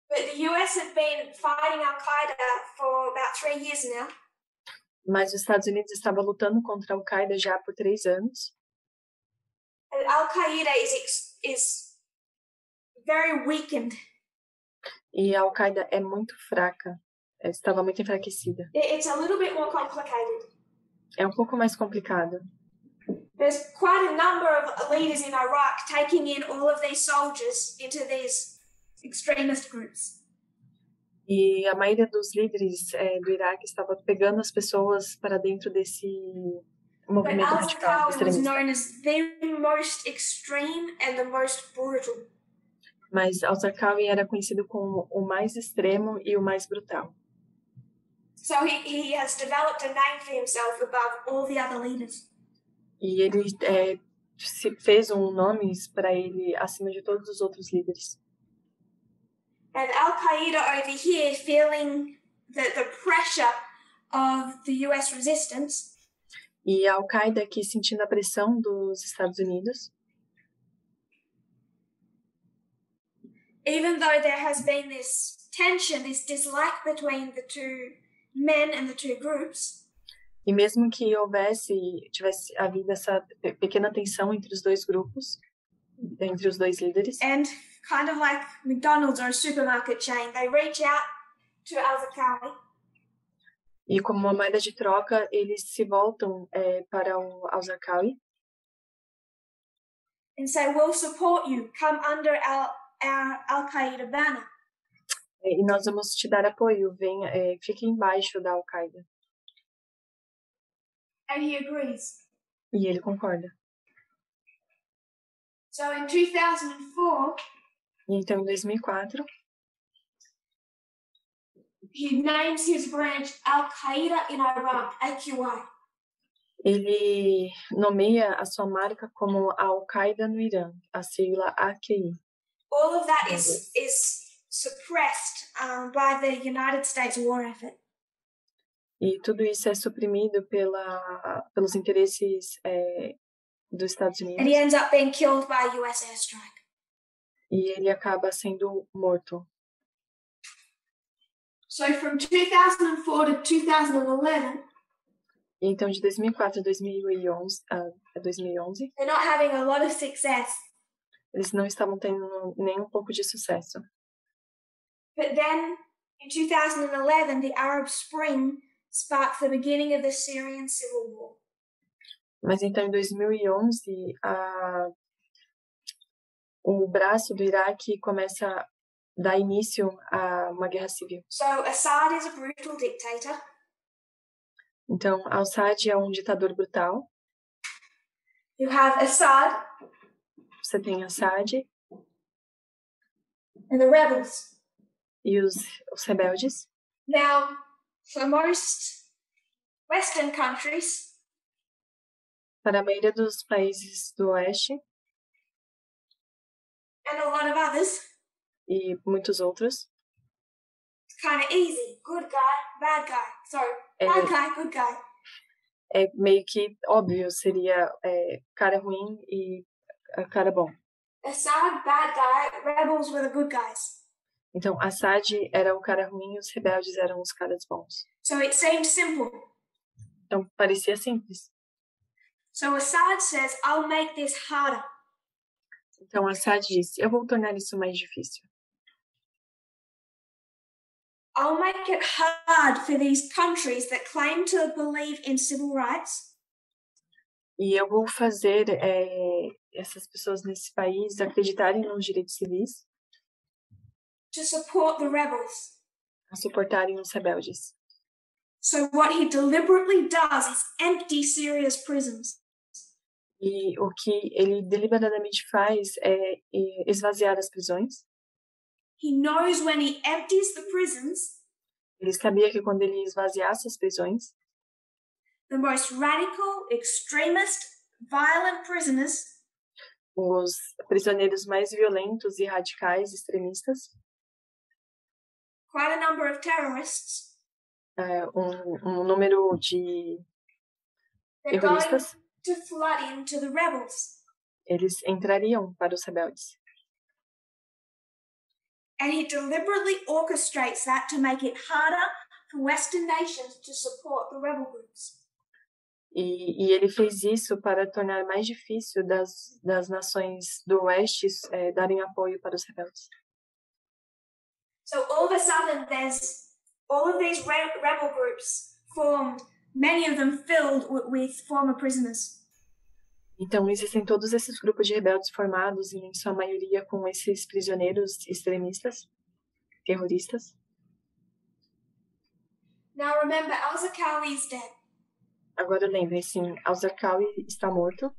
But the US had been fighting Al-Qaeda for about 3 years now.
Mas os Estados Unidos estavam lutando contra a Al-Qaeda já por 3 anos.
And Al-Qaeda is very weakened.
E a Al-Qaeda é muito fraca. Estava muito enfraquecida.
It's a little bit more complicated.
É um pouco mais complicado.
There's quite a number of leaders in Iraq taking in all of these soldiers into these extremist groups.
E a maioria dos líderes do Iraque estava pegando as pessoas para dentro desse movimento radical
Al-Qaeda was
extremista.
known as the most extreme and the most brutal.
Mas Al-Zarqawi era conhecido como o mais extremo e o mais brutal.
So he has developed a name for himself above all the other leaders.
E ele se fez nome para ele acima de todos os outros líderes.
And Al-Qaeda over here, feeling the pressure of the US resistance,
E a Al-Qaeda aqui sentindo a pressão dos Estados Unidos,
even though there has been this tension, this dislike between the two men and the two groups,
e mesmo que tivesse havido essa pequena tensão entre os dois grupos, entre os dois líderes,
and kind of like McDonald's or a supermarket chain, they reach out to Al-Zarqawi.
E como uma moeda de troca, eles se voltam para o Al-Zarqawi
And say, we'll support you, come under our Al-Qaeda banner.
E nós vamos te dar apoio, fique embaixo da Al-Qaeda.
And he agrees.
E ele concorda.
So in 2004,
E então, em 2004,
he names his branch Al-Qaeda in Iraq, AQI.
ele nomeia a sua marca como a Al-Qaeda no Irã, a sigla AQI.
All of that is suppressed by the United States war effort.
E tudo isso é suprimido pelos interesses dos Estados Unidos.
And he ends up being killed by a US airstrike.
E ele acaba sendo morto.
So from 2004 to 2011,
E então, de 2004 a 2011,
they're not having a lot of success.
eles não estavam tendo nem um pouco de sucesso.
But then, in 2011, the Arab Spring sparked the beginning of the Syrian civil war.
Mas então, em 2011, o braço do Iraque começa a dar início a uma guerra civil.
So Assad is a brutal dictator.
Então, Assad é um ditador brutal.
You have Assad
Você tem Assad
and the rebels.
e os rebeldes.
Now, for most Western countries,
Para a maioria dos países do Oeste
and a lot of others,
e muitos outros,
it's kind of easy. Good guy, bad guy. Sorry, bad guy, good guy.
é meio que óbvio, seria cara ruim e cara bom.
Assad, bad guy. Rebels were the good guys.
Então, Assad era o cara ruim e os rebeldes eram os caras bons.
So it seemed simple.
Então, parecia simples.
So Assad says, I'll make this harder.
Então, Assad disse, eu vou tornar isso mais difícil.
I'll make it hard for these countries that claim to believe in civil rights
E eu vou fazer essas pessoas nesse país acreditarem nos direitos civis,
to support the rebels.
a suportarem os rebeldes.
So what he deliberately does is empty Syria's prisons.
E o que ele deliberadamente faz é esvaziar as prisões
He knows when he empties the prisons,
Ele sabia que quando ele esvaziasse as prisões,
the most radical, extremist, violent prisoners
os prisioneiros mais violentos e radicais, extremistas,
quite a number of terrorists,
um número de
they're going
terroristas,
to flood into the rebels.
eles entrariam para os rebeldes.
And he deliberately orchestrates that to make it harder for Western nations to support the rebel groups.
E ele fez isso para tornar mais difícil das nações do Oeste darem apoio para os rebeldes.
So all of a sudden, there's all of these rebel groups formed, many of them filled with former prisoners.
Então, existem todos esses grupos de rebeldes formados, em sua maioria com esses prisioneiros extremistas, terroristas.
Now remember, al-Zarqawi is dead.
Agora lembrem-se, al-Zarqawi está morto.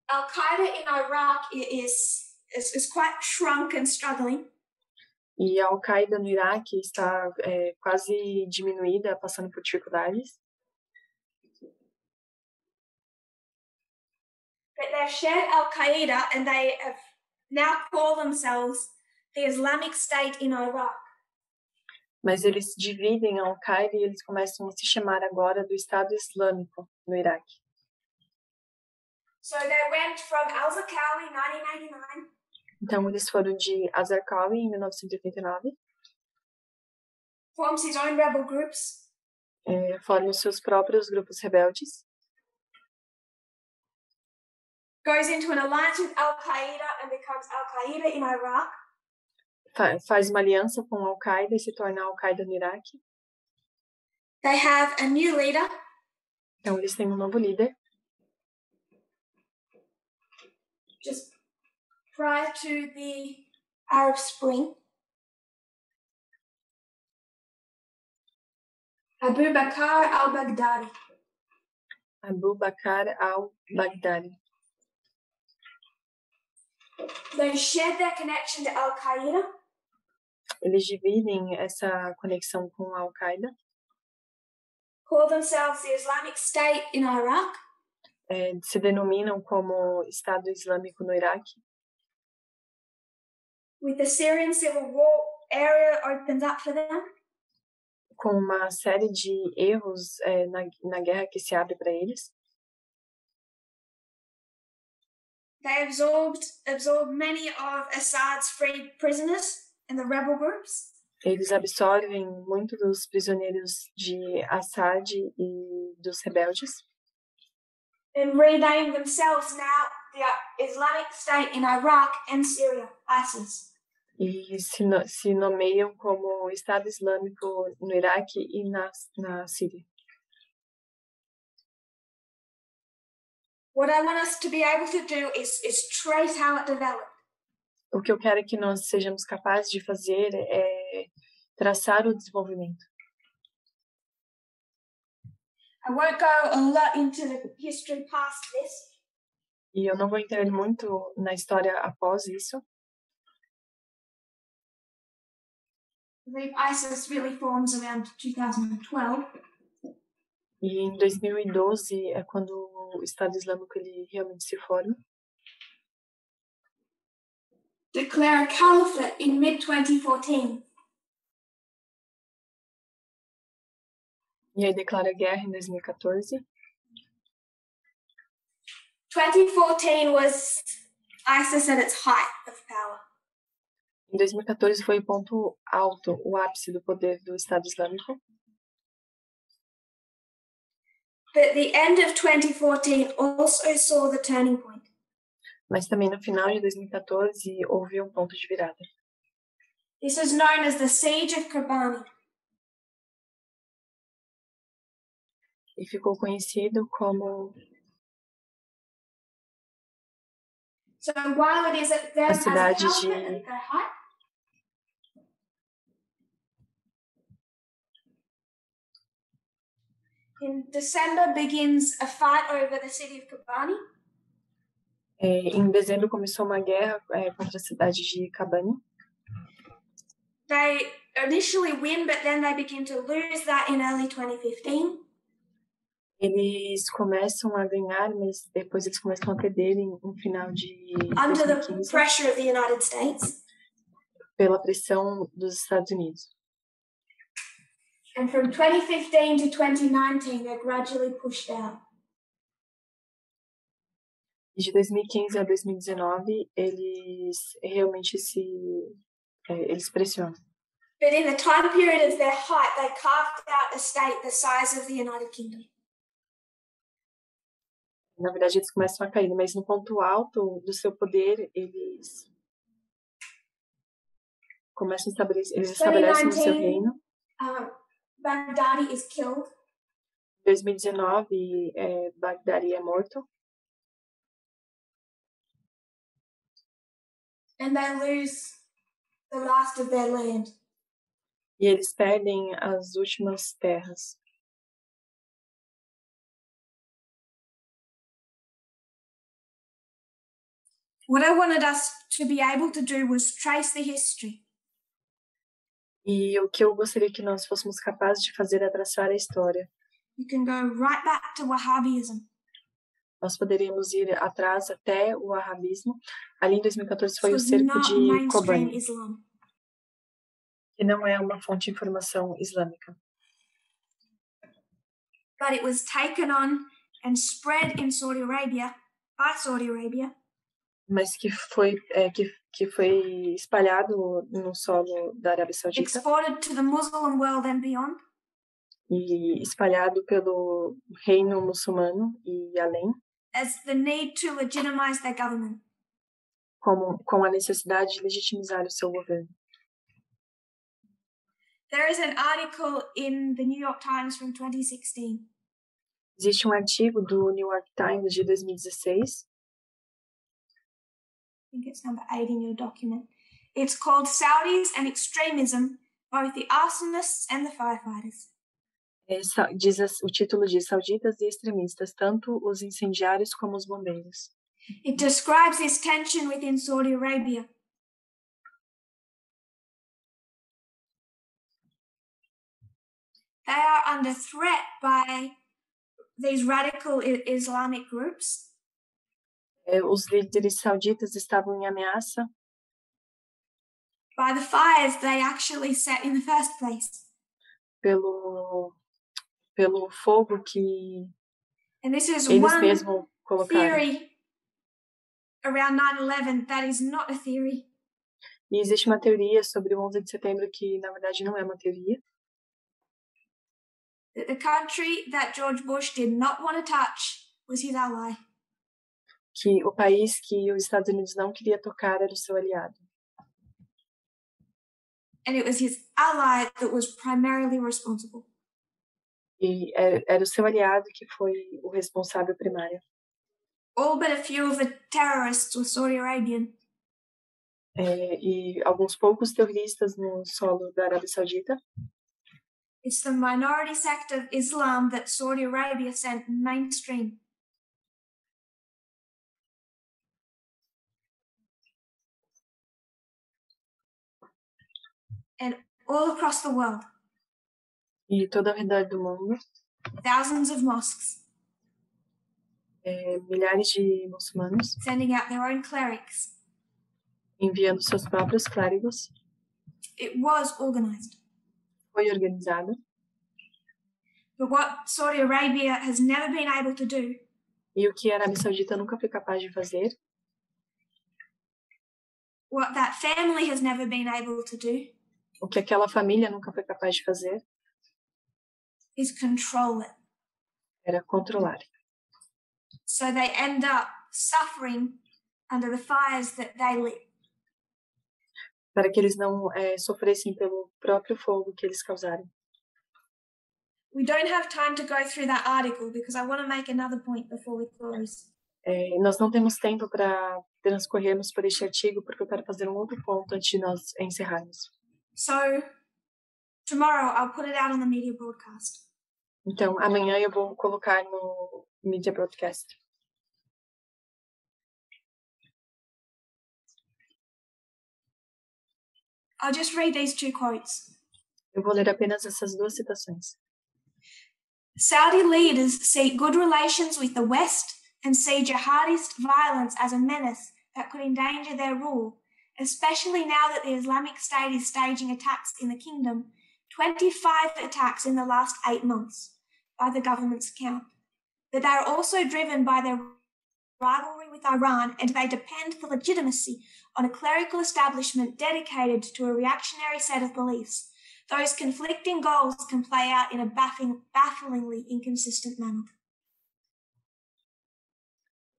Al-Qaeda in Iraq is quite shrunk and struggling.
E a Al-Qaeda no Iraque está quase diminuída, passando por dificuldades.
But they've shed Al-Qaeda and they have now called themselves the Islamic State in Iraq.
Mas eles dividem a Al-Qaeda e eles começam a se chamar agora do Estado Islâmico no Iraque.
So they went from al-Zarqawi 1989.
Então eles foram de al-Zarqawi em 1989.
Forms his own rebel groups.
Formam seus próprios grupos rebeldes.
Goes into an alliance with Al-Qaeda and becomes Al-Qaeda in Iraq.
Faz uma aliança com a Al-Qaeda e se torna a Al-Qaeda no Iraque.
They have a new leader.
Então eles têm um novo líder.
Just prior to the Arab Spring. Abu Bakr al-Baghdadi.
Abu Bakr al-Baghdadi.
They shed their connection to Al-Qaeda.
Eles dividem essa conexão com a Al-Qaeda.
Call themselves the Islamic State in Iraq.
Se denominam como Estado Islâmico no Iraque.
With the Syrian civil war area opens up for them.
Com uma série de erros na guerra que se abre para eles.
They absorbed many of Assad's freed prisoners in the rebel groups.
Eles absorvem muito dos prisioneiros de Assad e dos rebeldes.
And rename themselves now the Islamic State in Iraq and Syria, ISIS.
E se nomeiam como Estado Islâmico no Iraque e na Síria.
What I want us to be able to do is trace how it developed.
O que eu quero que nós sejamos capazes de fazer é traçar o desenvolvimento.
I won't go a lot into the history past this.
E eu não vou entrar muito na história após isso.
I believe ISIS really forms around 2012.
E em 2012 é quando o Estado Islâmico ele realmente se forma.
Declare a caliphate in mid-2014.
E aí declara guerra em 2014.
2014 was ISIS at its height of power.
Em 2014 foi o ponto alto, o ápice do poder do Estado Islâmico.
But the end of 2014 also saw the turning point.
Mas também no final de 2014 houve um ponto de virada.
This is known as the Siege of Kobani.
E ficou conhecido como
So while it is at them
a
as a
cidade
caliphate
de
at their height, in December begins a fight over the city of Kobani.
Em dezembro começou uma guerra contra a cidade de Kobani.
They initially win, but then they begin to lose that in early 2015.
Eles começam a ganhar, mas depois eles começam a perder no final de
Under the
2015,
pressure of the United States.
pela pressão dos Estados Unidos.
And from 2015 to 2019, they're gradually pushed out.
E de 2015 a 2019, eles realmente eles pressionam.
But in the time period of their height, they carved out a state the size of the United Kingdom.
Na verdade, eles começam a cair, mas no ponto alto do seu poder, eles começam a estabelecer, eles estabelecem o seu reino.
Baghdadi is killed.
Em 2019, Baghdadi é morto.
And they lose the last of their land.
E eles perdem as últimas terras.
What I wanted us to be able to do was trace the history.
E o que eu gostaria que nós fôssemos capazes de fazer é traçar a história.
You can go right back to Wahhabism.
Nós poderíamos ir atrás até o Wahhabismo. Ali em 2014 foi o cerco de Kobani, que não é uma fonte de informação islâmica.
But it was taken on and spread in Saudi Arabia, by Saudi Arabia.
Mas que foi espalhado no solo da Arábia Saudita.
Exported to the Muslim world and beyond.
E espalhado pelo reino muçulmano e além.
As the need to legitimize their government.
Com a necessidade de legitimizar o seu governo.
There is an article in the New York Times from 2016.
Existe um artigo do New York Times de 2016.
I think it's number 8 in your document. It's called Saudis and Extremism, both the arsonists and the firefighters.
O título diz Sauditas e extremistas, tanto os incendiários como os bombeiros.
It describes this tension within Saudi Arabia. They are under threat by these radical Islamic groups.
Os líderes sauditas estavam em ameaça.
By the fires they actually set in the first place.
Pelo fogo que eles mesmos colocaram.
Theory around 9/11 that is not a theory.
E existe uma teoria sobre o 11 de setembro que, na verdade, não é uma teoria.
That the country that George Bush did not want to touch was his ally.
Que o país que os Estados Unidos não queria tocar era o seu aliado.
And it was his ally that was primarily responsible.
E era o seu aliado que foi o responsável primário.
All but a few of the terrorists were Saudi Arabian.
E alguns poucos terroristas no solo da Arábia Saudita.
It's the minority sect of Islam that Saudi Arabia sent mainstream. And all across the world.
E todo ao redor do mundo.
Thousands of mosques.
Milhares de muçulmanos.
Sending out their own clerics.
Enviando seus próprios clérigos.
It was organized.
Foi organizado.
But what Saudi Arabia has never been able to do.
E o que a Arábia Saudita nunca foi capaz de fazer.
What that family has never been able to do.
O que aquela família nunca foi capaz de fazer.
Is control it.
Era controlar.
So they end up suffering under the fires that they lit.
Para que eles não sofressem pelo próprio fogo que eles causaram.
We don't have time to go through that article because I want to make another point before we close.
Nós não temos tempo para transcorrermos por este artigo porque eu quero fazer um outro ponto antes de nós encerrarmos.
So, tomorrow I'll put it out on the media broadcast.
Então, amanhã eu vou colocar no media broadcast.
I'll just read these two quotes.
Eu vou ler apenas essas duas citações.
Saudi leaders seek good relations with the West and see jihadist violence as a menace that could endanger their rule, especially now that the Islamic State is staging attacks in the kingdom, 25 attacks in the last 8 months, by the government's account. But they are also driven by their rivalry with Iran, and they depend for legitimacy on a clerical establishment dedicated to a reactionary set of beliefs. Those conflicting goals can play out in a bafflingly inconsistent manner.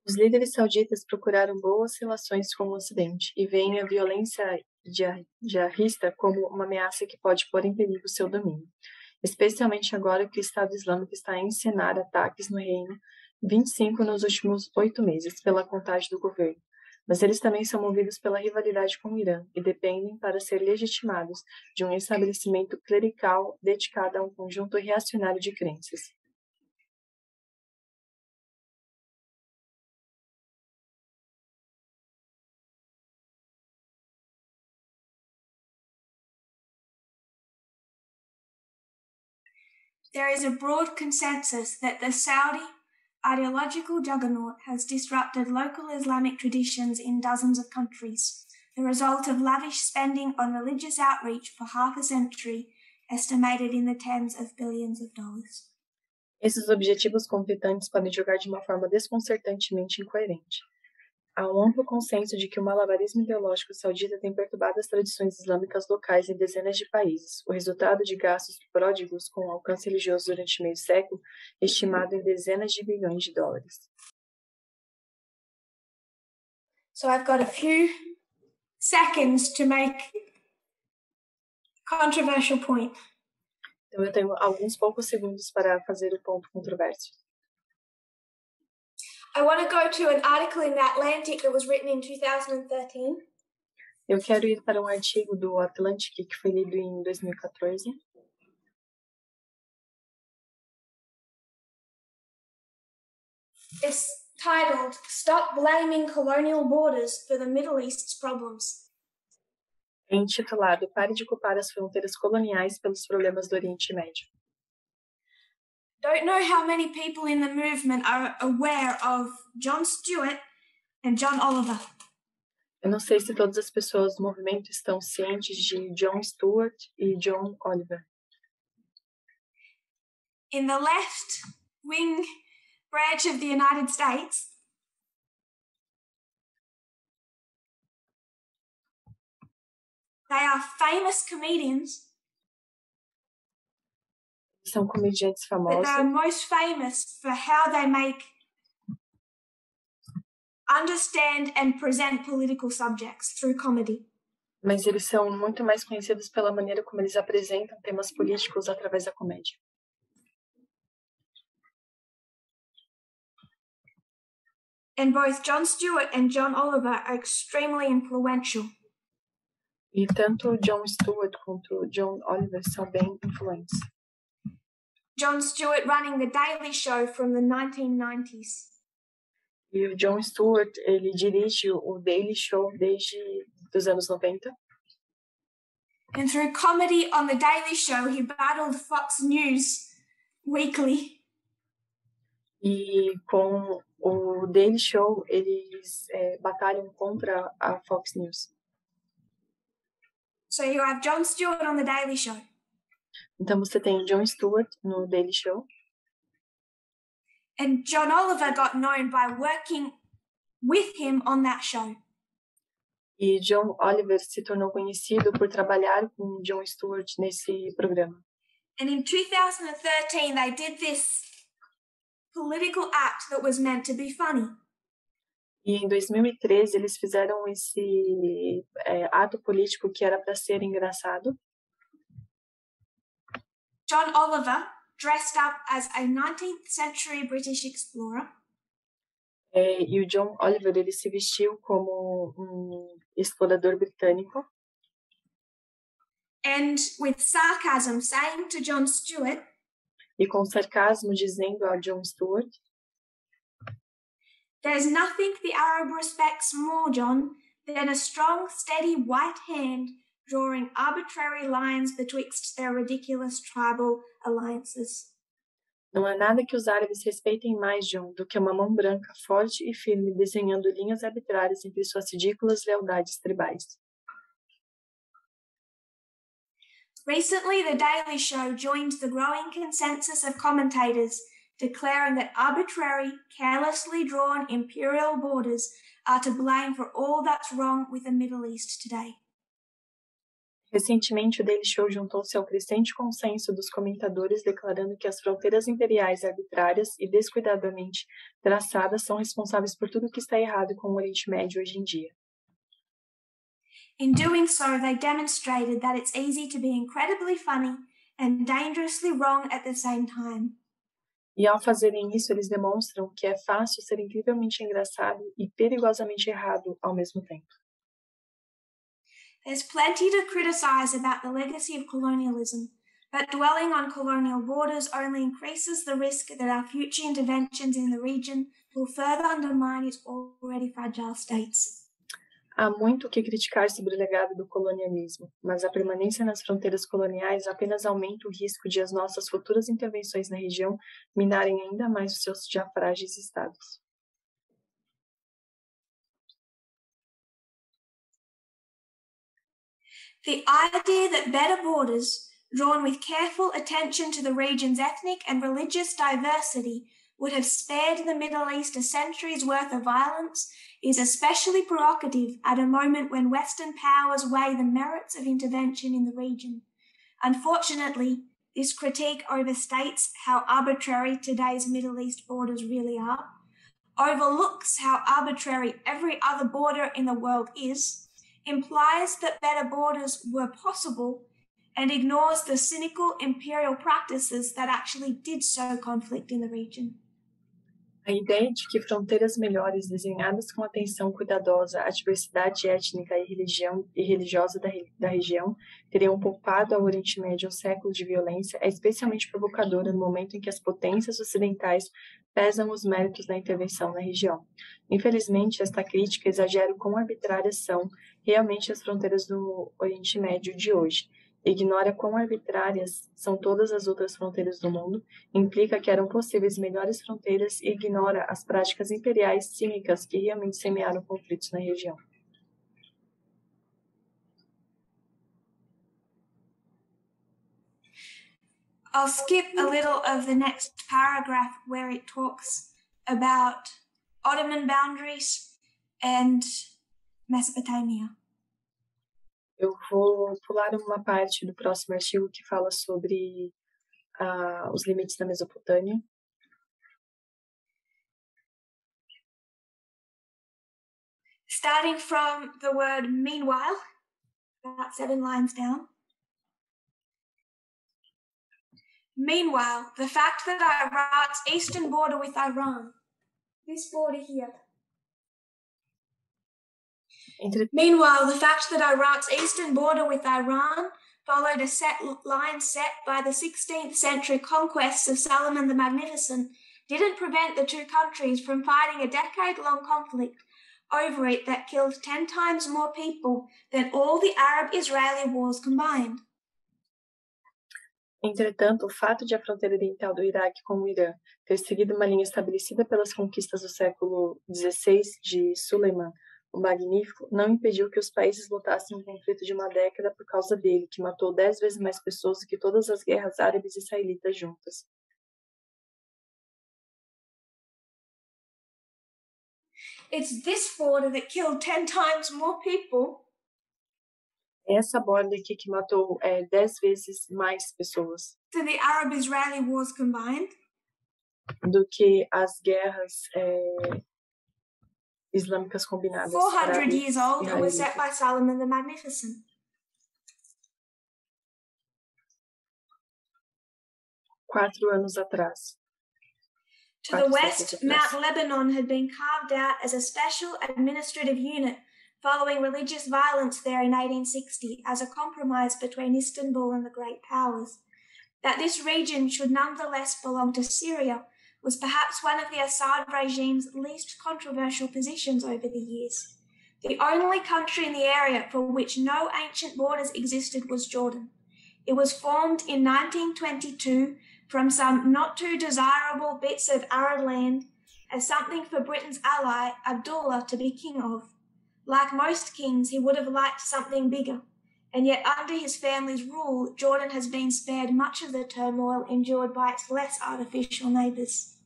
Os líderes sauditas procuraram boas relações com o Ocidente e veem a violência jihadista como uma ameaça que pode pôr em perigo seu domínio, especialmente agora que o Estado Islâmico está a encenar ataques no reino, 25 nos últimos 8 meses, pela contagem do governo. Mas eles também são movidos pela rivalidade com o Irã e dependem, para ser legitimados, de um estabelecimento clerical dedicado a um conjunto reacionário de crenças.
There is a broad consensus that the Saudi ideological juggernaut has disrupted local Islamic traditions in dozens of countries, the result of lavish spending on religious outreach for half a century, estimated in the tens of billions of dollars.
Esses objetivos conflitantes podem jogar de uma forma desconcertantemente incoerente. Há um amplo consenso de que o malabarismo ideológico saudita tem perturbado as tradições islâmicas locais em dezenas de países, o resultado de gastos pródigos com alcance religioso durante meio século, estimado em dezenas de bilhões de dólares.
So I've got a few seconds to make a controversial point.
Então eu tenho alguns poucos segundos para fazer o ponto controverso.
I want to go to an article in The Atlantic that was written in 2013.
Eu quero ir para um artigo do Atlantic que foi lido em 2014.
It's titled Stop Blaming Colonial Borders for the Middle East's Problems.
É intitulado Pare de culpar as fronteiras coloniais pelos problemas do Oriente Médio.
Don't know how many people in the movement are aware of Jon Stewart and John Oliver.
Eu não sei se todas as pessoas do movimento estão cientes de Jon Stewart e John Oliver.
In the left-wing branch of the United States, they are famous comedians.
São comediantes
But
famosos.
they are most famous for how they understand and present political subjects through comedy.
Mas eles são muito mais conhecidos pela maneira como eles apresentam temas políticos através da comédia.
And both Jon Stewart and John Oliver are extremely influential.
E tanto Jon Stewart quanto John Oliver são bem influentes.
Jon Stewart running The Daily Show from the 1990s.
E o Jon Stewart, ele dirige o Daily Show desde os anos 90.
And through comedy on The Daily Show, he battled Fox News weekly.
E com o Daily Show, eles batalham contra a Fox News.
So you have Jon Stewart on The Daily Show.
Então você tem Jon Stewart no Daily Show.
And John Oliver got known by working with him on that show.
E John Oliver se tornou conhecido por trabalhar com Jon Stewart nesse programa.
And in 2013, they did this political act that was meant to be funny.
E em 2013 eles fizeram esse ato político que era para ser engraçado.
John Oliver dressed up as a 19th century British explorer.
E o John Oliver, ele se vestiu como um explorador britânico.
And with sarcasm saying to Jon Stewart,
e com sarcasmo dizendo a Jon Stewart:
"There's nothing the Arab respects more, John, than a strong, steady white hand drawing arbitrary lines betwixt their ridiculous tribal alliances.
Não há nada que os árabes respeitem mais, John, do que uma mão branca forte e firme desenhando linhas arbitrárias entre suas ridículas lealdades tribais.
Recently, the Daily Show joined the growing consensus of commentators declaring that arbitrary, carelessly drawn imperial borders are to blame for all that's wrong with the Middle East today.
Recentemente, o Daily Show juntou-se ao crescente consenso dos comentadores declarando que as fronteiras imperiais arbitrárias e descuidadamente traçadas são responsáveis por tudo o que está errado com o Oriente Médio hoje em dia.
In doing so, they demonstrated that it's easy to be incredibly funny and dangerously wrong at the same time.
E ao fazerem isso, eles demonstram que é fácil ser incrivelmente engraçado e perigosamente errado ao mesmo tempo.
There's plenty to criticize about the legacy of colonialism, but dwelling on colonial borders only increases the risk that our future interventions in the region will further undermine its already fragile states.
Há muito o que criticar sobre o legado do colonialismo, mas a permanência nas fronteiras coloniais apenas aumenta o risco de as nossas futuras intervenções na região minarem ainda mais os seus já frágeis estados.
The idea that better borders, drawn with careful attention to the region's ethnic and religious diversity, would have spared the Middle East a century's worth of violence is especially provocative at a moment when Western powers weigh the merits of intervention in the region. Unfortunately, this critique overstates how arbitrary today's Middle East borders really are, overlooks how arbitrary every other border in the world is, implies that better borders were possible, and ignores the cynical imperial practices that actually did sow conflict in the region.
A ideia de que fronteiras melhores desenhadas com atenção cuidadosa à diversidade étnica e religiosa da região teriam poupado ao Oriente Médio um século de violência é especialmente provocadora no momento em que as potências ocidentais pesam os méritos da intervenção na região. Infelizmente, esta crítica exagera o quão arbitrárias são realmente as fronteiras do Oriente Médio de hoje. Ignora quão arbitrárias são todas as outras fronteiras do mundo, implica que eram possíveis melhores fronteiras e ignora as práticas imperiais cínicas que realmente semearam conflitos na região.
I'll skip a little of the next paragraph where it talks about Ottoman boundaries and Mesopotamia.
Eu vou pular uma parte do próximo artigo que fala sobre os limites da Mesopotâmia.
Starting from the word meanwhile, about 7 lines down. Meanwhile, the fact that Iraq's eastern border with Iran, this border here. Meanwhile, the fact that Iraq's eastern border with Iran followed a line set by the 16th century conquests of Solomon the Magnificent didn't prevent the two countries from fighting a decade-long conflict over it that killed 10 times more people than all the Arab-Israeli wars combined.
Entretanto, o fato de a fronteira oriental do Iraque com o Irã ter seguido uma linha estabelecida pelas conquistas do século XVI de Suleiman o Magnífico não impediu que os países lutassem um conflito de uma década por causa dele, que matou 10 vezes mais pessoas do que todas as guerras árabes e israelitas juntas.
It's this border that killed 10 times more people.
Essa borda aqui que matou 10 vezes mais pessoas
than the Arab-Israeli wars combined.
Do que as guerras islâmicas combinadas.
400 years old and was set by Solomon the Magnificent.
4 anos atrás.
To the west, Mount Lebanon had been carved out as a special administrative unit following religious violence there in 1860 as a compromise between Istanbul and the great powers. That this region should nonetheless belong to Syria was perhaps one of the Assad regime's least controversial positions over the years. The only country in the area for which no ancient borders existed was Jordan. It was formed in 1922 from some not too desirable bits of arid land as something for Britain's ally, Abdullah, to be king of. Like most kings, he would have liked something bigger, and yet under his family's rule, Jordan has been spared much of the turmoil endured by its less artificial neighbours.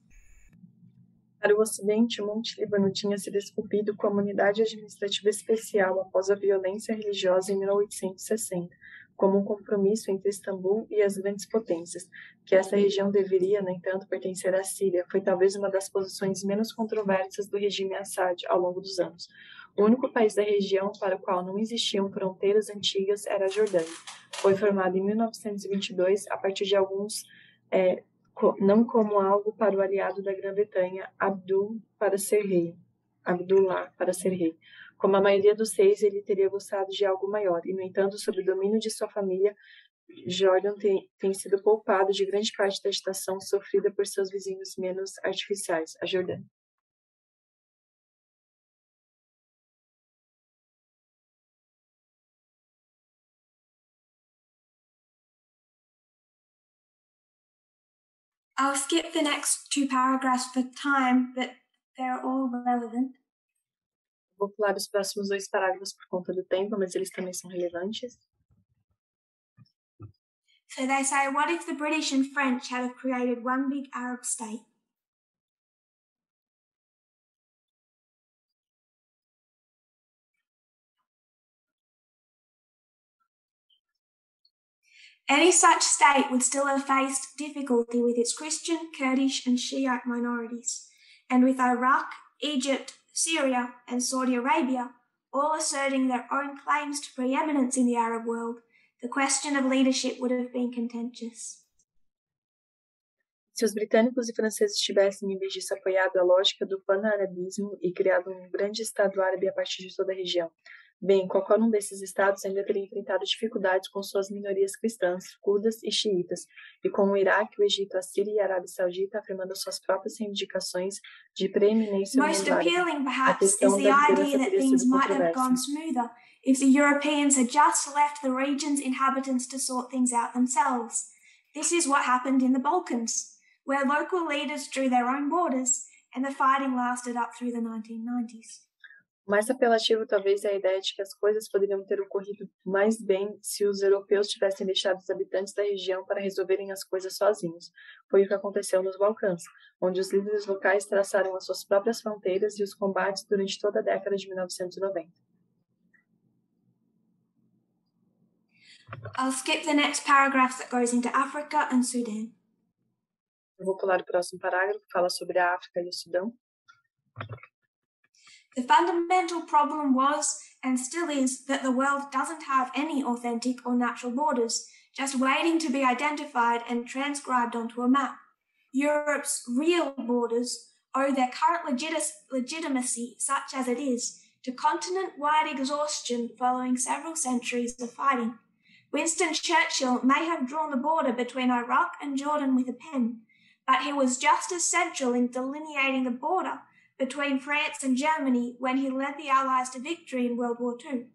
Para o Ocidente, o Monte Líbano tinha sido esculpido como unidade administrativa especial após a violência religiosa em 1860, como um compromisso entre Istambul e as grandes potências. Que essa região deveria, no entanto, pertencer à Síria foi talvez uma das posições menos controversas do regime Assad ao longo dos anos. O único país da região para o qual não existiam fronteiras antigas era a Jordânia. Foi formado em 1922 a partir de alguns não como algo para o aliado da Grã-Bretanha, Abdullah para ser rei. Como a maioria dos reis, ele teria gostado de algo maior, e, no entanto, sob o domínio de sua família, Jordan tem sido poupado de grande parte da agitação sofrida por seus vizinhos menos artificiais, a Jordânia.
I'll skip the next two paragraphs for time, but they're all relevant.
Vou pular os próximos dois parágrafos por conta do tempo, mas eles também são relevantes.
So they say, what if the British and French had have created one big Arab state? Any such state would still have faced difficulty with its Christian, Kurdish and Shiite minorities, and with Iraq, Egypt, Syria and Saudi Arabia all asserting their own claims to preeminence in the Arab world, the question of leadership would have been contentious.
Se os britânicos e franceses tivessem, em vez disso, apoiado a lógica do pan-arabismo e criado um grande Estado árabe a partir de toda a região, bem, qualquer um desses estados ainda teria enfrentado dificuldades com suas minorias cristãs, curdas e xiitas, e com o Iraque, o Egito, a Síria e a Arábia Saudita afirmando suas próprias reivindicações de preeminência no mundo árabe.
Most appealing, perhaps, is the idea that things might have gone smoother if the Europeans had just left the region's inhabitants to sort things out themselves. This is what happened in the Balkans, where local leaders drew their own borders, and the fighting lasted up through the 1990s.
O mais apelativo talvez é a ideia de que as coisas poderiam ter ocorrido mais bem se os europeus tivessem deixado os habitantes da região para resolverem as coisas sozinhos. Foi o que aconteceu nos Balcãs, onde os líderes locais traçaram as suas próprias fronteiras e os combates durante toda a década de 1990.
I'll skip the next paragraph that goes into Africa and Sudan.
Eu vou pular o próximo parágrafo que fala sobre a África e o Sudão.
The fundamental problem was, and still is, that the world doesn't have any authentic or natural borders, just waiting to be identified and transcribed onto a map. Europe's real borders owe their current legitimacy, such as it is, to continent-wide exhaustion following several centuries of fighting. Winston Churchill may have drawn the border between Iraq and Jordan with a pen, but he was just as central in delineating the border between France and Germany when he led the Allies to victory in World War II.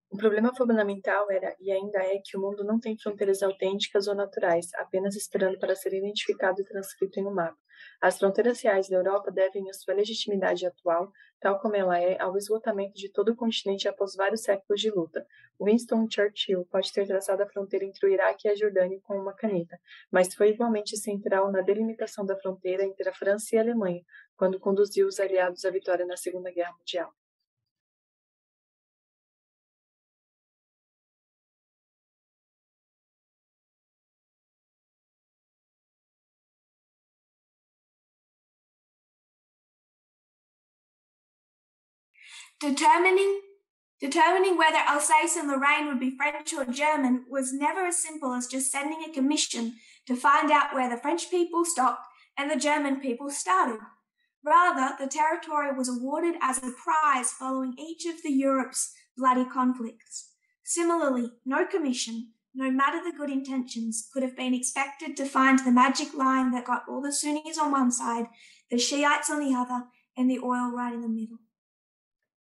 O problema fundamental era e ainda é que o mundo não tem fronteiras autênticas ou naturais, apenas esperando para ser identificado e transcrito em um mapa. As fronteiras reais da Europa devem a sua legitimidade atual, tal como ela é, ao esgotamento de todo o continente após vários séculos de luta. Winston Churchill pode ter traçado a fronteira entre o Iraque e a Jordânia com uma caneta, mas foi igualmente central na delimitação da fronteira entre a França e a Alemanha, quando conduziu os aliados à vitória na Segunda Guerra Mundial.
Determining whether Alsace and Lorraine would be French or German was never as simple as just sending a commission to find out where the French people stopped and the German people started. Rather, the territory was awarded as a prize following each of the Europe's bloody conflicts. Similarly, no commission, no matter the good intentions, could have been expected to find the magic line that got all the Sunnis on one side, the Shiites on the other, and the oil right in the middle.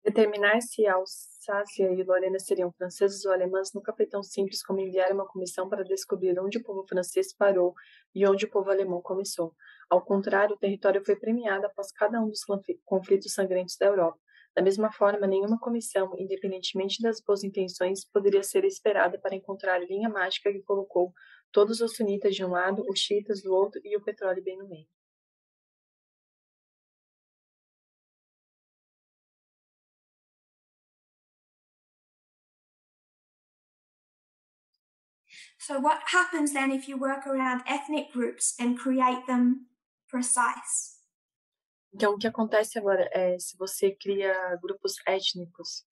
Determinar se Alsácia e Lorena seriam franceses ou alemãs nunca foi tão simples como enviar uma comissão para descobrir onde o povo francês parou e onde o povo alemão começou. Ao contrário, o território foi premiado após cada um dos conflitos sangrentos da Europa. Da mesma forma, nenhuma comissão, independentemente das boas intenções, poderia ser esperada para encontrar a linha mágica que colocou todos os sunitas de um lado, os xiitas do outro e o petróleo bem no meio.
So what happens then if you work around ethnic groups and create them precise?
Então, o que acontece agora é se você cria grupos étnicos?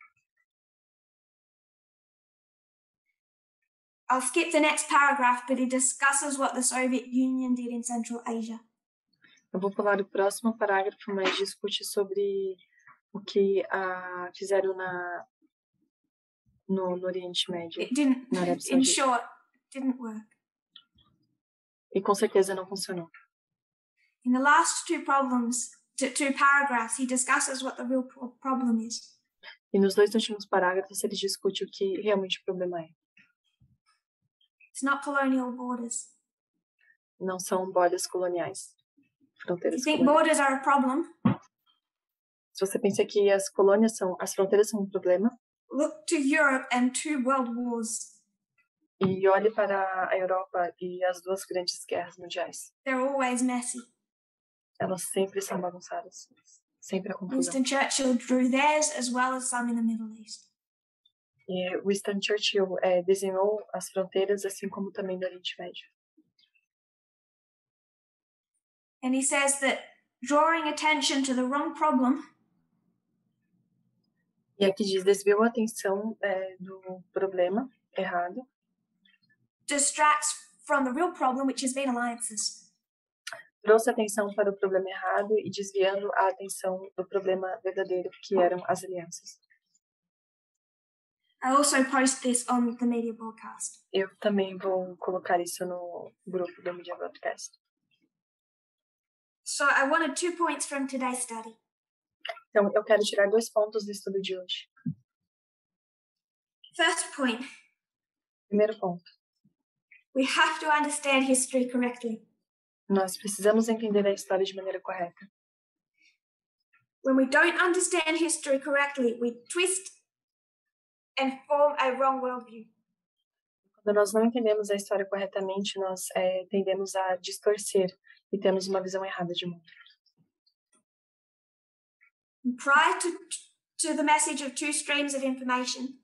I'll skip the next paragraph, but it discusses what the Soviet Union did in Central Asia.
Eu vou pular o próximo parágrafo, mas discute sobre o que fizeram no Oriente Médio.
It didn't,
na Arábia
in
Saudita.
short, didn't work.
E com certeza não funcionou.
In the last two paragraphs, he discusses what the real problem is.
E nos dois últimos parágrafos ele discute o que realmente o problema é.
It's not colonial borders.
Não são bolhas coloniais.
If
Fronteiras
you think
coloniais.
borders are a problem,
Se você pensa que as fronteiras são um problema,
look to Europe and 2 world wars.
e olhe para a Europa e as duas grandes guerras mundiais.
They're always messy.
Elas sempre são bagunçadas. Sempre a confusão.
Winston Churchill drew theirs as well as some in the Middle East.
E Winston Churchill desenhou as fronteiras, assim como também no Oriente Médio.
And he says that drawing attention to the wrong problem
E aqui diz, desviou a atenção do problema errado,
distracts from the real problem, which has been alliances.
trouxe atenção para o problema errado e desviando a atenção do problema verdadeiro, que eram as alianças.
I also post this on the media broadcast.
Eu também vou colocar isso no grupo do Media Broadcast.
So I wanted 2 points from today's study.
Então, eu quero tirar 2 pontos do estudo de hoje.
First point,
Primeiro ponto,
we have to understand history correctly.
nós precisamos entender a história de maneira correta.
When we don't understand history correctly, we twist and form a wrong worldview.
Quando nós não entendemos a história corretamente, nós tendemos a distorcer e temos uma visão errada de mundo.
Prior to the message of 2 streams of information,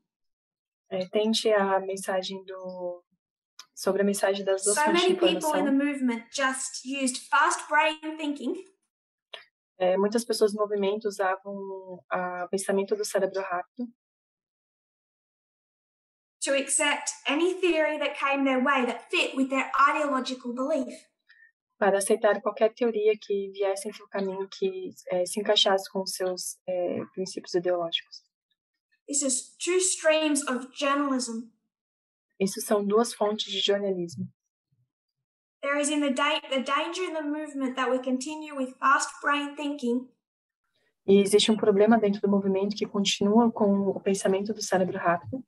Tente a mensagem sobre a mensagem das duas
so
fontes de
many people in the
informação.
movement just used fast brain thinking
Muitas pessoas no movimento usavam o pensamento do cérebro rápido
to accept any theory that came their way that fit with their ideological belief.
para aceitar qualquer teoria que viesse em seu caminho que se encaixasse com os seus princípios ideológicos.
This is 2 streams of journalism.
Isso são 2 fontes de jornalismo.
There is the danger in the movement that we continue with fast brain thinking
E existe um problema dentro do movimento que continua com o pensamento do cérebro rápido,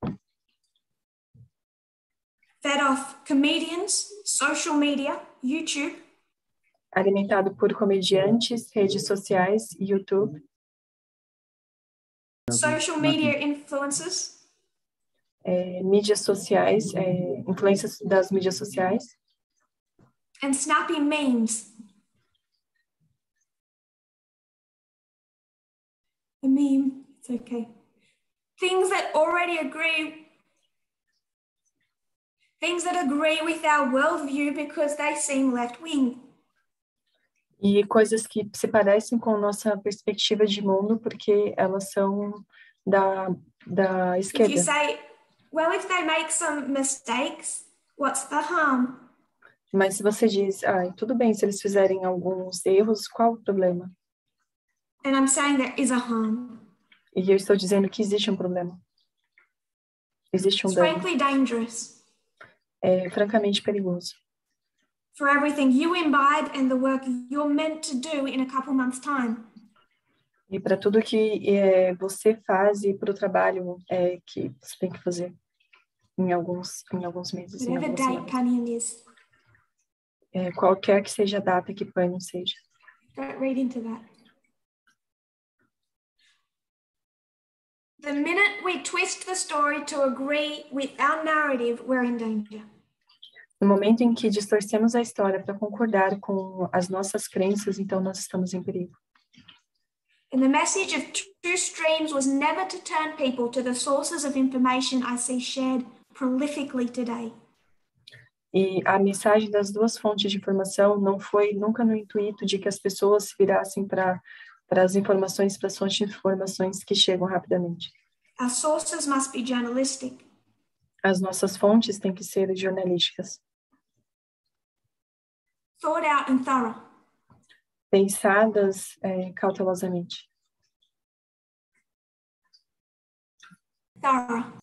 fed off comedians, social media, YouTube,
alimentado por comediantes, redes sociais, YouTube,
social media influencers,
mídias sociais, influências das mídias sociais,
and snappy memes. A meme, it's okay. Things that agree with our worldview because they seem left-wing.
e coisas que se parecem com nossa perspectiva de mundo porque elas são da
If
esquerda.
you say, well, if they make some mistakes, what's the harm?
Mas se você diz, tudo bem se eles fizerem alguns erros, qual o problema?
And I'm saying there is a harm.
E eu estou dizendo que existe um problema. Existe um
It's
dano.
frankly dangerous.
É francamente perigoso.
For everything you imbibe and the work you're meant to do in a couple months' time.
E para tudo que você faz e para o trabalho que você tem que fazer em alguns meses, em
whatever
algumas
date
semanas.
Canyon is.
Qualquer que seja a data que Canyon seja.
Don't read into that. The minute we twist the story to agree with our narrative, we're in danger.
No momento em que distorcemos a história para concordar com as nossas crenças, então nós estamos em perigo.
And the message of two streams was never to turn people to the sources of information I see shared prolifically today.
E a mensagem das duas fontes de informação não foi nunca no intuito de que as pessoas se virassem para as informações, para as fontes de informações que chegam rapidamente.
Our sources must be journalistic.
As nossas fontes têm que ser jornalísticas.
Thought out and thorough.
Pensadas cautelosamente.
Thorough.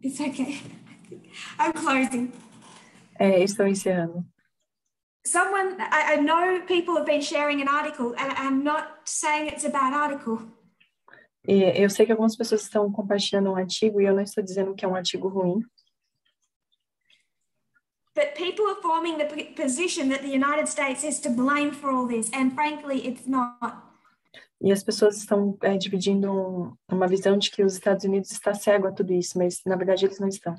It's okay. I'm closing.
Estou encerrando.
I know people have been sharing an article, and I'm not saying it's a bad article.
E eu sei que algumas pessoas estão compartilhando um artigo e eu não estou dizendo que é um artigo ruim.
But people are forming the position that the United States is to blame for all this, and frankly, it's not.
E as pessoas estão dividindo uma visão de que os Estados Unidos está cego a tudo isso, mas na verdade eles não estão.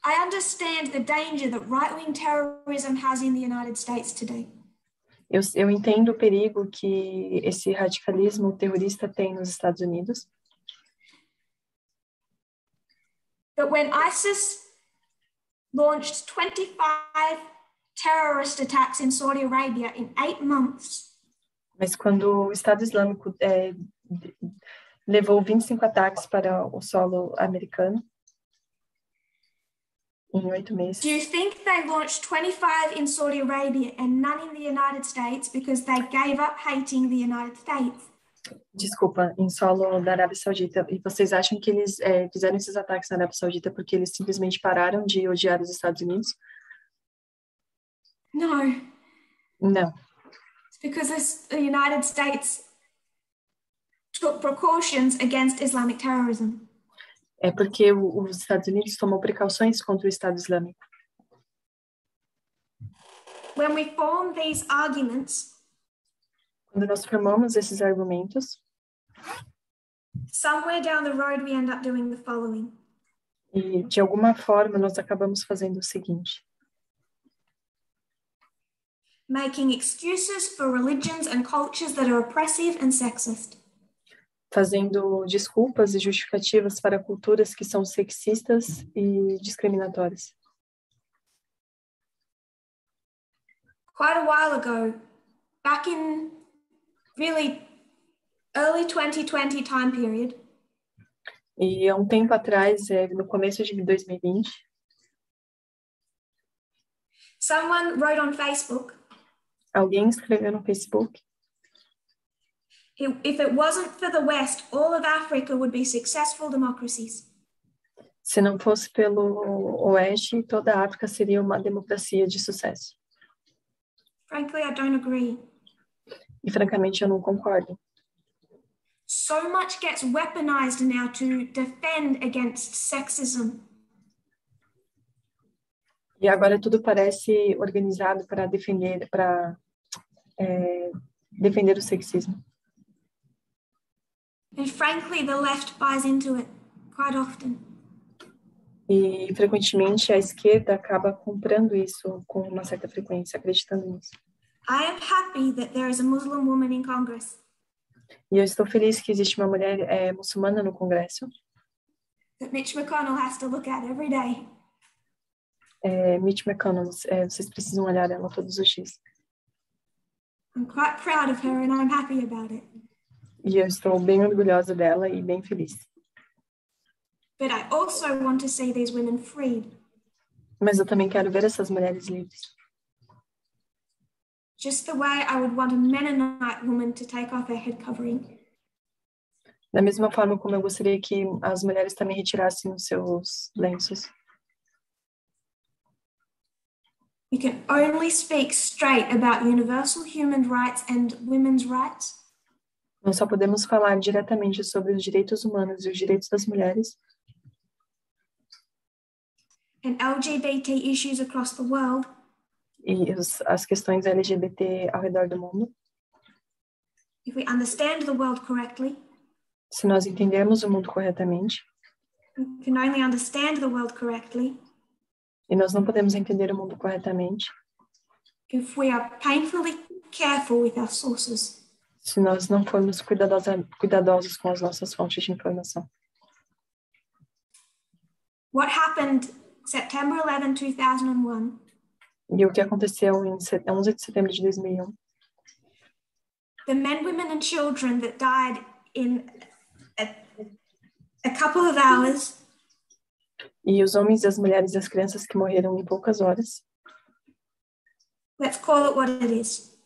I understand the danger that right-wing terrorism has in the United States today.
Eu entendo o perigo que esse radicalismo terrorista tem nos Estados Unidos.
But when ISIS launched 25 terrorist attacks in Saudi Arabia in 8 months.
Mas quando o Estado Islâmico levou 25 ataques para o solo americano em 8 meses.
Do you think they launched 25 in Saudi Arabia and none in the United States because they gave up hating the United States?
Desculpa, em solo da Arábia Saudita. E vocês acham que eles fizeram esses ataques na Arábia Saudita porque eles simplesmente pararam de odiar os Estados Unidos?
No.
Não.
It's because the United States took precautions against Islamic terrorism.
É porque os Estados Unidos tomou precauções contra o Estado Islâmico.
When we form these arguments,
quando nós formamos esses argumentos,
somewhere down the road we end up doing the following.
E de alguma forma nós acabamos fazendo o seguinte:
making excuses for religions and cultures that are oppressive and sexist.
Fazendo desculpas e justificativas para culturas que são sexistas e discriminatórias.
Quite a while ago, back in really early 2020 time period,
E há um tempo atrás, no começo de 2020,
someone wrote on Facebook,
alguém escreveu no Facebook:
if it wasn't for the West, all of Africa would be successful democracies.
se não fosse pelo Oeste, toda a África seria uma democracia de sucesso.
Frankly, I don't agree.
E francamente eu não concordo.
So much gets weaponized now to defend against sexism.
E agora tudo parece organizado para defender o sexismo.
And frankly, the left buys into it quite often.
E frequentemente a esquerda acaba comprando isso com uma certa frequência, acreditando nisso.
I am happy that there is a Muslim woman in Congress.
E eu estou feliz que existe uma mulher muçulmana no Congresso.
That Mitch McConnell has to look at every day.
Mitch McConnell, vocês precisam olhar ela todos os dias.
I'm quite proud of her and I'm happy about it.
E eu estou bem orgulhosa dela e bem feliz.
But I also want to see these women freed.
Mas eu também quero ver essas mulheres livres.
Just the way I would want a Mennonite woman to take off her head covering.
Da mesma forma como eu gostaria que as mulheres também retirassem os seus lenços.
We can only speak straight about universal human rights and women's rights.
Nós só podemos falar diretamente sobre os direitos humanos e os direitos das mulheres
and LGBT issues across the world
e as questões LGBT ao redor do mundo.
If we understand the world correctly,
se nós entendermos o mundo corretamente,
we can only understand the world correctly
e nós não podemos entender o mundo corretamente
if we are painfully careful with our sources.
Se nós não formos cuidadosos com as nossas fontes de informação.
What happened September 11, 2001?
E o que aconteceu em 11 de setembro de 2001?
The men, women and children that died in a couple of hours.
E os homens, as mulheres e as crianças que morreram em poucas horas.
Let's call it what it is.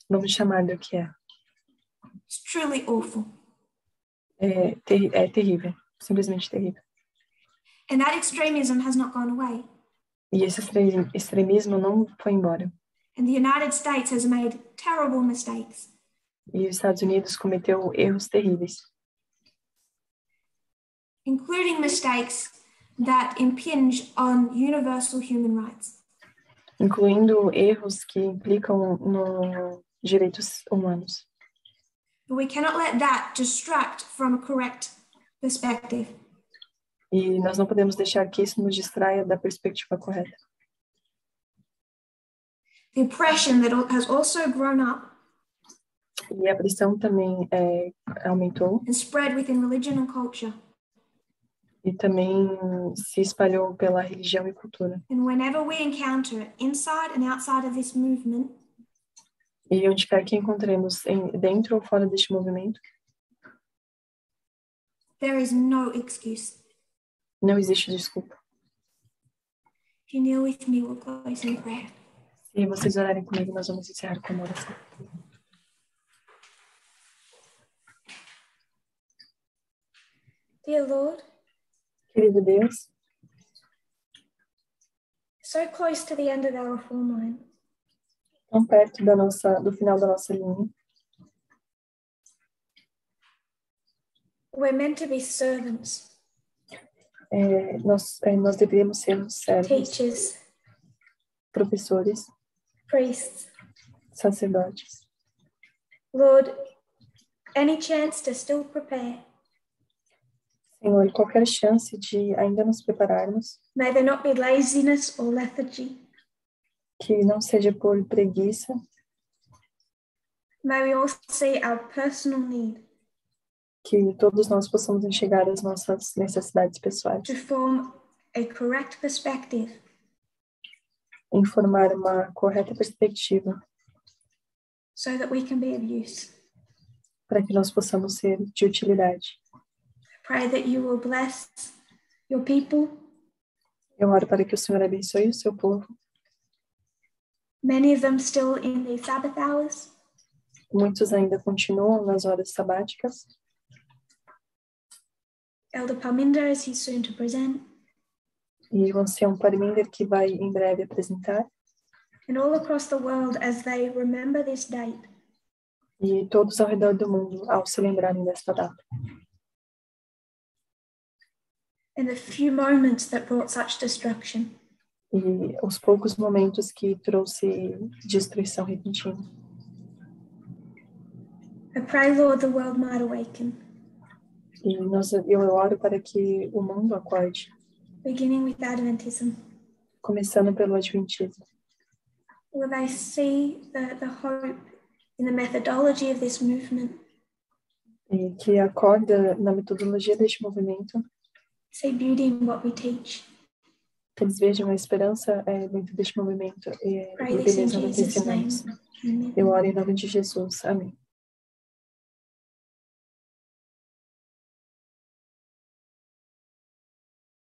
Vamos chamar do que é.
It's truly awful.
É terrível, simplesmente terrível.
And that extremism has not gone away.
E esse extremismo não foi embora.
And the United States has made terrible mistakes.
E os Estados Unidos cometeu erros terríveis.
Including mistakes that impinge on universal human rights.
Incluindo erros que implicam nos direitos humanos.
But we cannot let that distract from a correct perspective.
E nós não podemos deixar que isso nos distraia da perspectiva correta.
The oppression that has also grown up
E a pressão também aumentou.
and spread within religion and culture.
E também se espalhou pela religião e cultura.
And whenever we encounter it, inside and outside of this movement,
e onde quer que encontremos, dentro ou fora deste movimento,
there is no excuse.
Não existe desculpa.
If you kneel with me, we'll close in prayer.
Se vocês orarem comigo, nós vamos encerrar com uma oração.
Dear Lord,
Querido Deus,
so close to the end of our phone line.
Tão perto do final da nossa linha.
We're meant to be servants.
Nós deveríamos ser servos,
teachers,
professores,
priests.
sacerdotes.
Lord, any chance to still prepare.
Senhor, qualquer chance de ainda nos prepararmos.
May there not be laziness or lethargy.
Que não seja por preguiça.
May we all see our personal need.
Que todos nós possamos enxergar as nossas necessidades pessoais.
To form a correct perspective.
Informar uma correta perspectiva.
So that we can be of use.
Para que nós possamos ser de utilidade.
Pray that you will bless your people.
Eu oro para que o Senhor abençoe o seu povo.
Many of them still in the Sabbath hours.
Muitos ainda continuam nas horas sabáticas.
Elder Parminder, as he's soon to present.
E o ancião Parminder, que vai em breve apresentar.
And all across the world as they remember this date.
E todos ao redor do mundo ao se lembrarem desta data.
And the few moments that brought such destruction.
E os poucos momentos que trouxe destruição repentina.
I pray, Lord, the world might awaken.
E eu oro para que o mundo acorde.
Beginning with Adventism.
Começando pelo Adventismo.
Will they see the hope in the methodology of this movement?
E que acorda na metodologia deste movimento.
See beauty in what we teach.
Que eles vejam a esperança dentro deste movimento e beleza no que ensinamos. Eu oro em nome de Jesus. Amém.